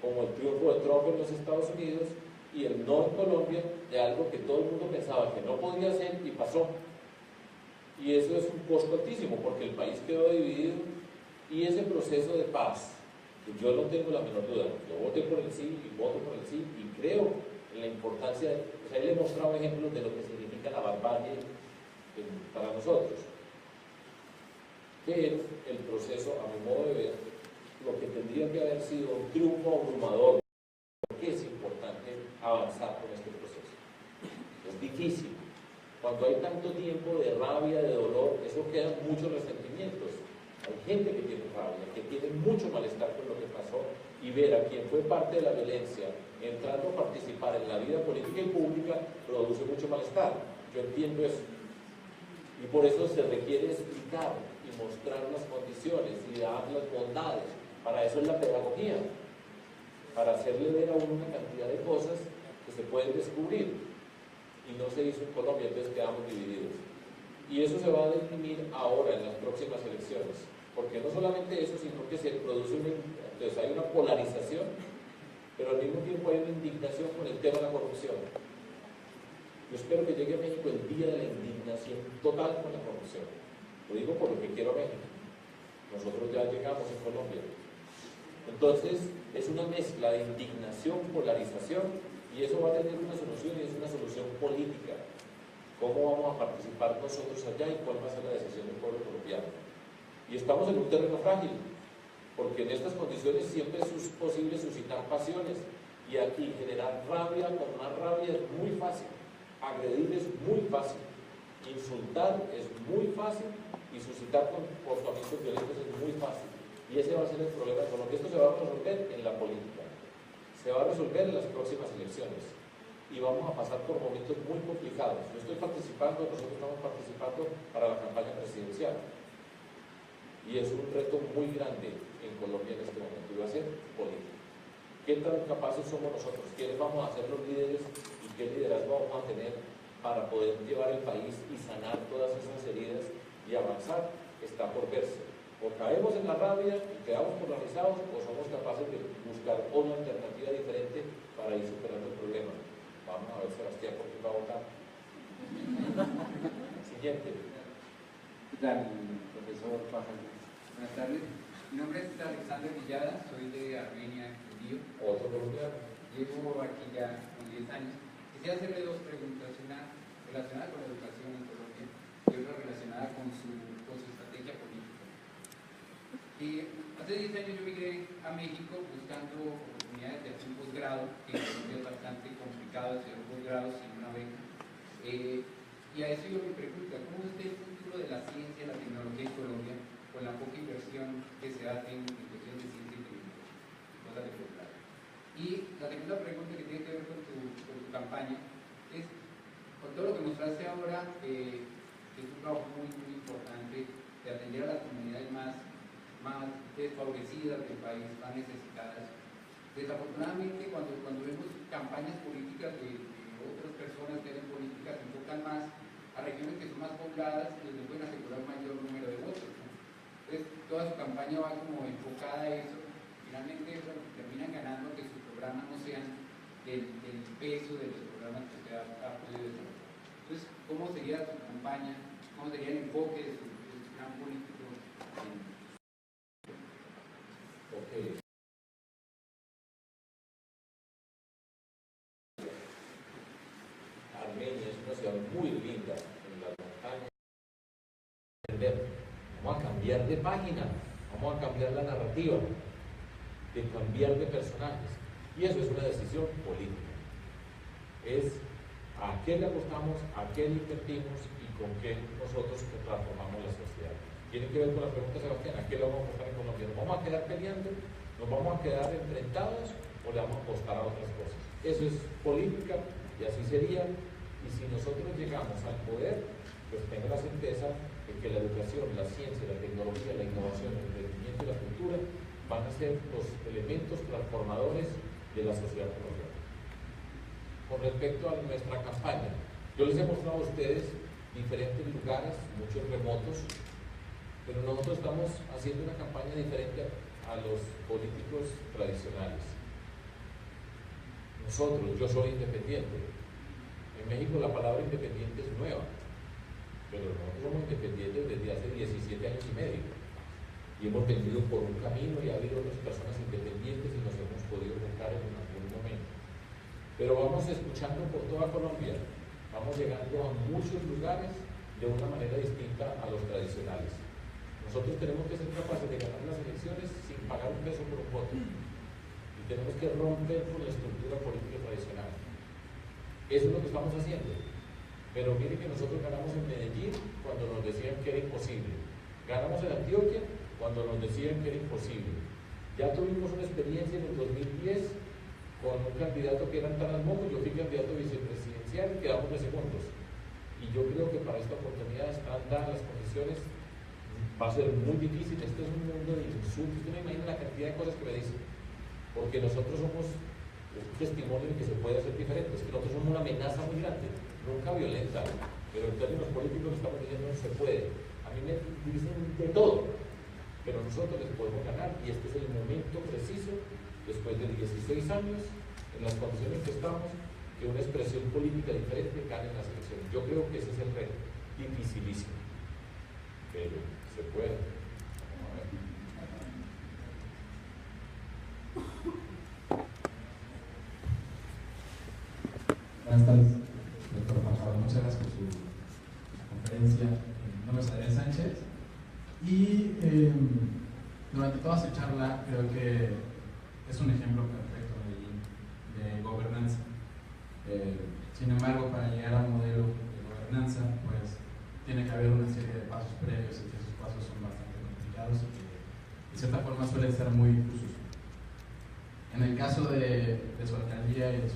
como el triunfo de Trump en los Estados Unidos y el no en Colombia, de algo que todo el mundo pensaba que no podía hacer y pasó. Y eso es un costo altísimo, porque el país quedó dividido. Y ese proceso de paz, que yo no tengo la menor duda, yo voté por el sí y voto por el sí, y creo en la importancia, o sea, él he mostrado ejemplos de lo que significa la barbarie para nosotros. Pero el proceso, a mi modo de ver, lo que tendría que haber sido un triunfo abrumador, porque es importante avanzar con este proceso. Es difícil. Cuando hay tanto tiempo de rabia, de dolor, eso quedan muchos resentimientos. Hay gente que tiene rabia, que tiene mucho malestar con lo que pasó, y ver a quien fue parte de la violencia entrando a participar en la vida política y pública produce mucho malestar. Yo entiendo eso. Y por eso se requiere explicar y mostrar las condiciones y dar las bondades. Para eso es la pedagogía, para hacerle ver a uno una cantidad de cosas que se pueden descubrir. Y no se hizo en Colombia, entonces quedamos divididos. Y eso se va a definir ahora en las próximas elecciones, porque no solamente eso, sino que se produce entonces hay una polarización, pero al mismo tiempo hay una indignación con el tema de la corrupción. Yo espero que llegue a México el día de la indignación total con la corrupción. Lo digo por lo que quiero a México. Nosotros ya llegamos en Colombia. Entonces es una mezcla de indignación, polarización, y eso va a tener una solución, y es una solución política. ¿Cómo vamos a participar nosotros allá y cuál va a ser la decisión del pueblo colombiano? Y estamos en un terreno frágil, porque en estas condiciones siempre es posible suscitar pasiones, y aquí generar rabia con más rabia es muy fácil, agredir es muy fácil, insultar es muy fácil, y suscitar comportamientos violentos es muy fácil. Y ese va a ser el problema de Colombia. Esto se va a resolver en la política, se va a resolver en las próximas elecciones. Y vamos a pasar por momentos muy complicados. Yo estoy participando, nosotros estamos participando para la campaña presidencial. Y es un reto muy grande en Colombia en este momento, y va a ser político. ¿Qué tan capaces somos nosotros? ¿Quiénes vamos a ser los líderes y qué liderazgo vamos a tener para poder llevar el país y sanar todas esas heridas y avanzar? Está por verse. O caemos en la rabia y quedamos polarizados, o somos capaces de buscar una alternativa diferente para ir superando el problema. Vamos a ver, Sebastián, por qué va a votar. Siguiente. ¿Qué tal, profesor Pájaro? Buenas tardes. Mi nombre es Alexander Villada, soy de Armenia, judío. Otro colombiano. Llevo aquí ya unos 10 años. Quisiera hacerle dos preguntas, una relacionada con la educación en Colombia y otra relacionada con su estrategia política. Hace 10 años yo migré a México buscando oportunidades de hacer un posgrado, que en Colombia es bastante complicado hacer un posgrado sin una beca. Y a eso yo me pregunto, ¿cómo es el futuro de la ciencia y la tecnología en Colombia con la poca inversión que se hace en cuestión de ciencia y tecnología y cosas de posgrado? Y la segunda pregunta que tiene que ver con tu campaña es, con todo lo que mostraste ahora, que es un trabajo muy, muy importante de atender a las comunidades más desfavorecidas del país, más necesitadas. Desafortunadamente, cuando vemos campañas políticas de otras personas que hacen políticas, se enfocan más a regiones que son más pobladas y donde pueden asegurar un mayor número de votos, ¿no? Entonces, toda su campaña va como enfocada a eso. Finalmente, bueno, terminan ganando que sus programas no sean del peso de los programas que se ha podido desarrollar. Entonces, ¿cómo sería su campaña? ¿Cómo sería el enfoque de su gran político? Okay. Armenia es una ciudad muy linda en las montañas. Vamos a cambiar de página, vamos a cambiar la narrativa, de cambiar de personajes. Y eso es una decisión política. Es a qué le apostamos, a qué le invertimos y con qué nosotros transformamos la sociedad. Tiene que ver con la pregunta, Sebastián, ¿a qué le vamos a apostar en Colombia? ¿Nos vamos a quedar peleando ¿Nos vamos a quedar enfrentados o le vamos a apostar a otras cosas? Eso es política y así sería. Y si nosotros llegamos al poder, pues tengo la certeza de que la educación, la ciencia, la tecnología, la innovación, el emprendimiento y la cultura van a ser los elementos transformadores de la sociedad colombiana. Con respecto a nuestra campaña, yo les he mostrado a ustedes diferentes lugares, muchos remotos, pero nosotros estamos haciendo una campaña diferente a los políticos tradicionales. Yo soy independiente. En México la palabra independiente es nueva, pero nosotros somos independientes desde hace 17 años y medio. Y hemos venido por un camino y ha habido otras personas independientes y nos hemos podido juntar en algún momento. Pero vamos escuchando por toda Colombia, vamos llegando a muchos lugares de una manera distinta a los tradicionales. Nosotros tenemos que ser capaces de ganar las elecciones sin pagar un peso por un voto. Y tenemos que romper con la estructura política tradicional. Eso es lo que estamos haciendo. Pero miren que nosotros ganamos en Medellín cuando nos decían que era imposible. Ganamos en Antioquia cuando nos decían que era imposible. Ya tuvimos una experiencia en el 2010 con un candidato que era Antanas Moco. Yo fui candidato vicepresidencial y quedamos de segundos. Y yo creo que para esta oportunidad están dadas las condiciones. Va a ser muy difícil. Este es un mundo de insultos. Usted no imagina la cantidad de cosas que me dicen. Porque nosotros somos un testimonio de que se puede hacer diferente. Es que nosotros somos una amenaza muy grande, nunca violenta, pero en términos políticos estamos diciendo no se puede. A mí me dicen de todo, pero nosotros les podemos ganar y este es el momento preciso, después de 16 años, en las condiciones que estamos, que una expresión política diferente gane en las elecciones. Yo creo que ese es el reto, dificilísimo, pero se puede. Vamos a ver. Buenas tardes, doctor Juan Pablo. Muchas gracias por su conferencia. Mi nombre es Adrián Sánchez y durante toda su charla creo que es un ejemplo perfecto de gobernanza. Sin embargo, para llegar a un modelo de gobernanza, pues tiene que haber una serie de pasos previos y que esos pasos son bastante complicados y que de cierta forma suelen ser muy difusos. En el caso de su alcaldía y de su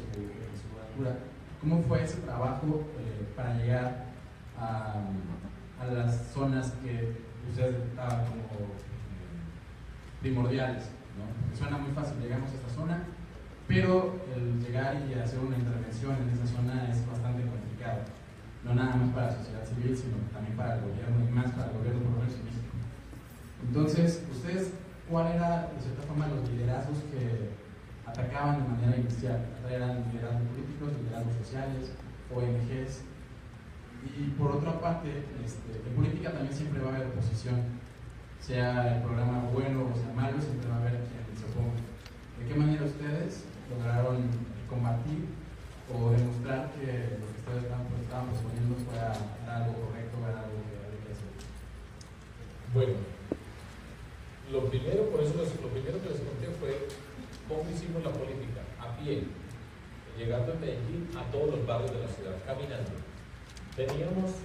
altura, ¿cómo fue ese trabajo para llegar a las zonas que ustedes estaban como primordiales, ¿no? Porque suena muy fácil, llegamos a esta zona, pero el llegar y hacer una intervención en esa zona es bastante complicado, no nada más para la sociedad civil, sino también para el gobierno y más para el gobierno por ejemplo en México. Entonces, ¿ustedes cuál era, de cierta forma, los liderazgos que atacaban de manera inicial? Eran liderazgos políticos, liderazgos sociales, ONGs. Y por otra parte, en política también siempre va a haber oposición, sea el programa bueno o sea malo, siempre va a haber quien se oponga. ¿De qué manera ustedes lograron combatir o demostrar que lo que ustedes estaban proponiendo fuera algo correcto, era algo que había que hacer? Bueno, lo primero que les conté fue cómo hicimos la política, a pie, llegando en Medellín a todos los barrios de la ciudad, caminando. Teníamos,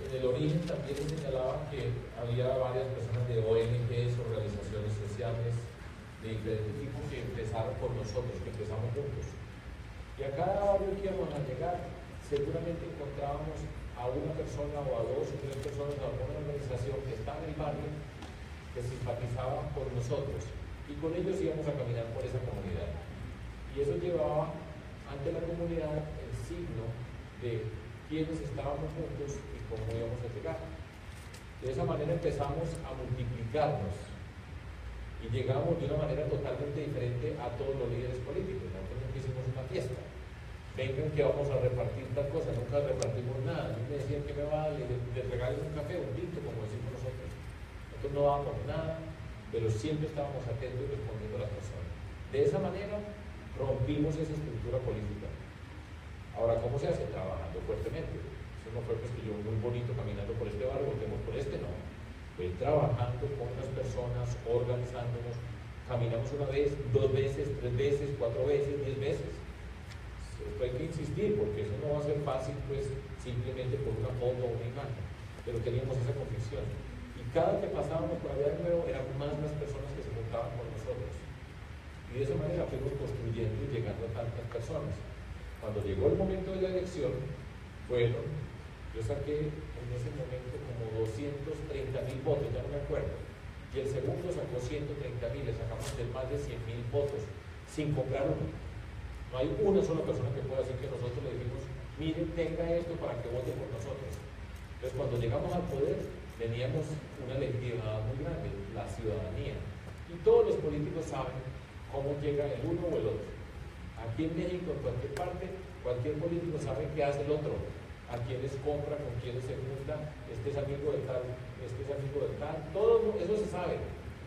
en el origen también les señalaba que había varias personas de ONGs, organizaciones sociales, de diferentes tipos que empezaron por nosotros, que empezamos juntos. Y a cada barrio que íbamos a llegar, seguramente encontrábamos a una persona o a dos o tres personas de alguna organización que está en el barrio, que simpatizaban con nosotros. Y con ellos íbamos a caminar por esa comunidad. Y eso llevaba ante la comunidad el signo de quiénes estábamos juntos y cómo íbamos a llegar. De esa manera empezamos a multiplicarnos y llegamos de una manera totalmente diferente a todos los líderes políticos. Nosotros nunca hicimos una fiesta. Vengan que vamos a repartir tal cosa, nunca repartimos nada. A mí me decían que me va a darle, les regalen un café, un tinto, como decimos nosotros. Nosotros no damos nada, pero siempre estábamos atentos y respondiendo a las personas. De esa manera rompimos esa estructura política. Ahora, ¿cómo se hace? Trabajando fuertemente. Eso no fue pues que yo muy bonito caminando por este barrio, volvemos por este, no. Fue trabajando con las personas, organizándonos. Caminamos una vez, 2 veces, 3 veces, 4 veces, 10 veces. Eso hay que insistir, porque eso no va a ser fácil, pues, simplemente por una foto o una imagen. Pero teníamos esa convicción. Y cada que pasábamos por allá de nuevo, eran más las personas que se juntaban con nosotros. Y de esa manera fuimos construyendo y llegando a tantas personas. Cuando llegó el momento de la elección, yo saqué en ese momento como 230.000 votos, ya no me acuerdo. Y el segundo sacó 130.000, le sacamos de más de 100.000 votos, sin comprar uno. No hay una sola persona que pueda decir que nosotros le dijimos, mire, tenga esto para que vote por nosotros. Entonces, cuando llegamos al poder, teníamos una legitimidad muy grande, la ciudadanía. Y todos los políticos saben cómo llega el uno o el otro. Aquí en México, en cualquier parte, cualquier político sabe qué hace el otro, a quiénes compra, con quiénes se junta, este es amigo de tal, este es amigo de tal, todo eso se sabe.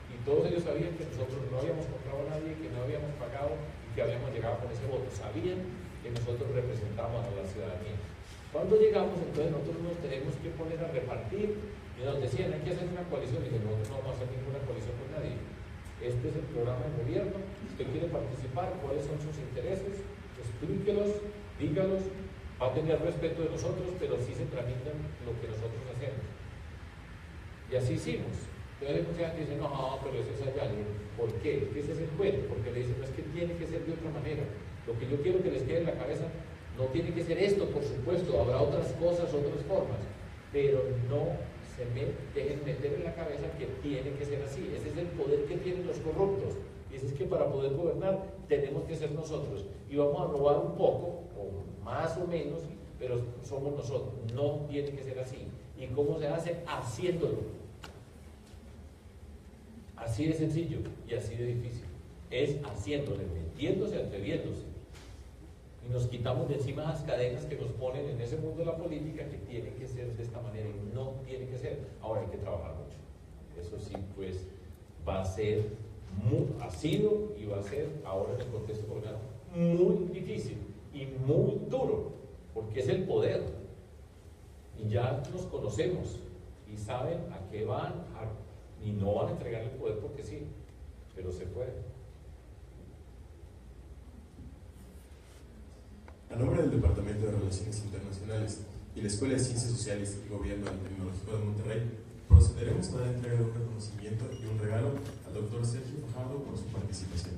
Y todos ellos sabían que nosotros no habíamos comprado a nadie, que no habíamos pagado y que habíamos llegado con ese voto. Sabían que nosotros representamos a la ciudadanía. Cuando llegamos, entonces nosotros nos tenemos que poner a repartir y nos decían, hay que hacer una coalición. Y dije, nosotros no vamos a hacer ninguna coalición con nadie. Este es el programa de gobierno, usted quiere participar, cuáles son sus intereses, explíquelos, dígalos, va a tener respeto de nosotros, pero sí se tramitan lo que nosotros hacemos. Y así hicimos. Entonces mucha gente dice, no, pero eso es allá. ¿Por qué? ¿Qué es ese juego? Porque le dicen, no, es que tiene que ser de otra manera. Lo que yo quiero que les quede en la cabeza, no tiene que ser esto, por supuesto, habrá otras cosas, otras formas, pero no se dejen meter en la cabeza que tiene que ser así. Ese es el poder que tienen los corruptos. Y ese es que para poder gobernar tenemos que ser nosotros. Y vamos a robar un poco, o más o menos, pero somos nosotros. No tiene que ser así. ¿Y cómo se hace? Haciéndolo. Así de sencillo y así de difícil. Es haciéndolo, metiéndose, atreviéndose. Y nos quitamos de encima las cadenas que nos ponen en ese mundo de la política, que tiene que ser de esta manera y no tiene que ser. Ahora hay que trabajar mucho. Eso sí, pues va a ser, ha sido y va a ser ahora en el contexto colombiano muy difícil y muy duro, porque es el poder. Y ya nos conocemos y saben a qué van y no van a entregar el poder porque sí, pero se puede. A nombre del Departamento de Relaciones Internacionales y la Escuela de Ciencias Sociales y Gobierno del Tecnológico de Monterrey, procederemos a la entrega de un reconocimiento y un regalo al doctor Sergio Fajardo por su participación.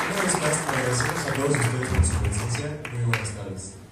Una vez más, agradecemos a todos ustedes por su presencia. Muy buenas tardes.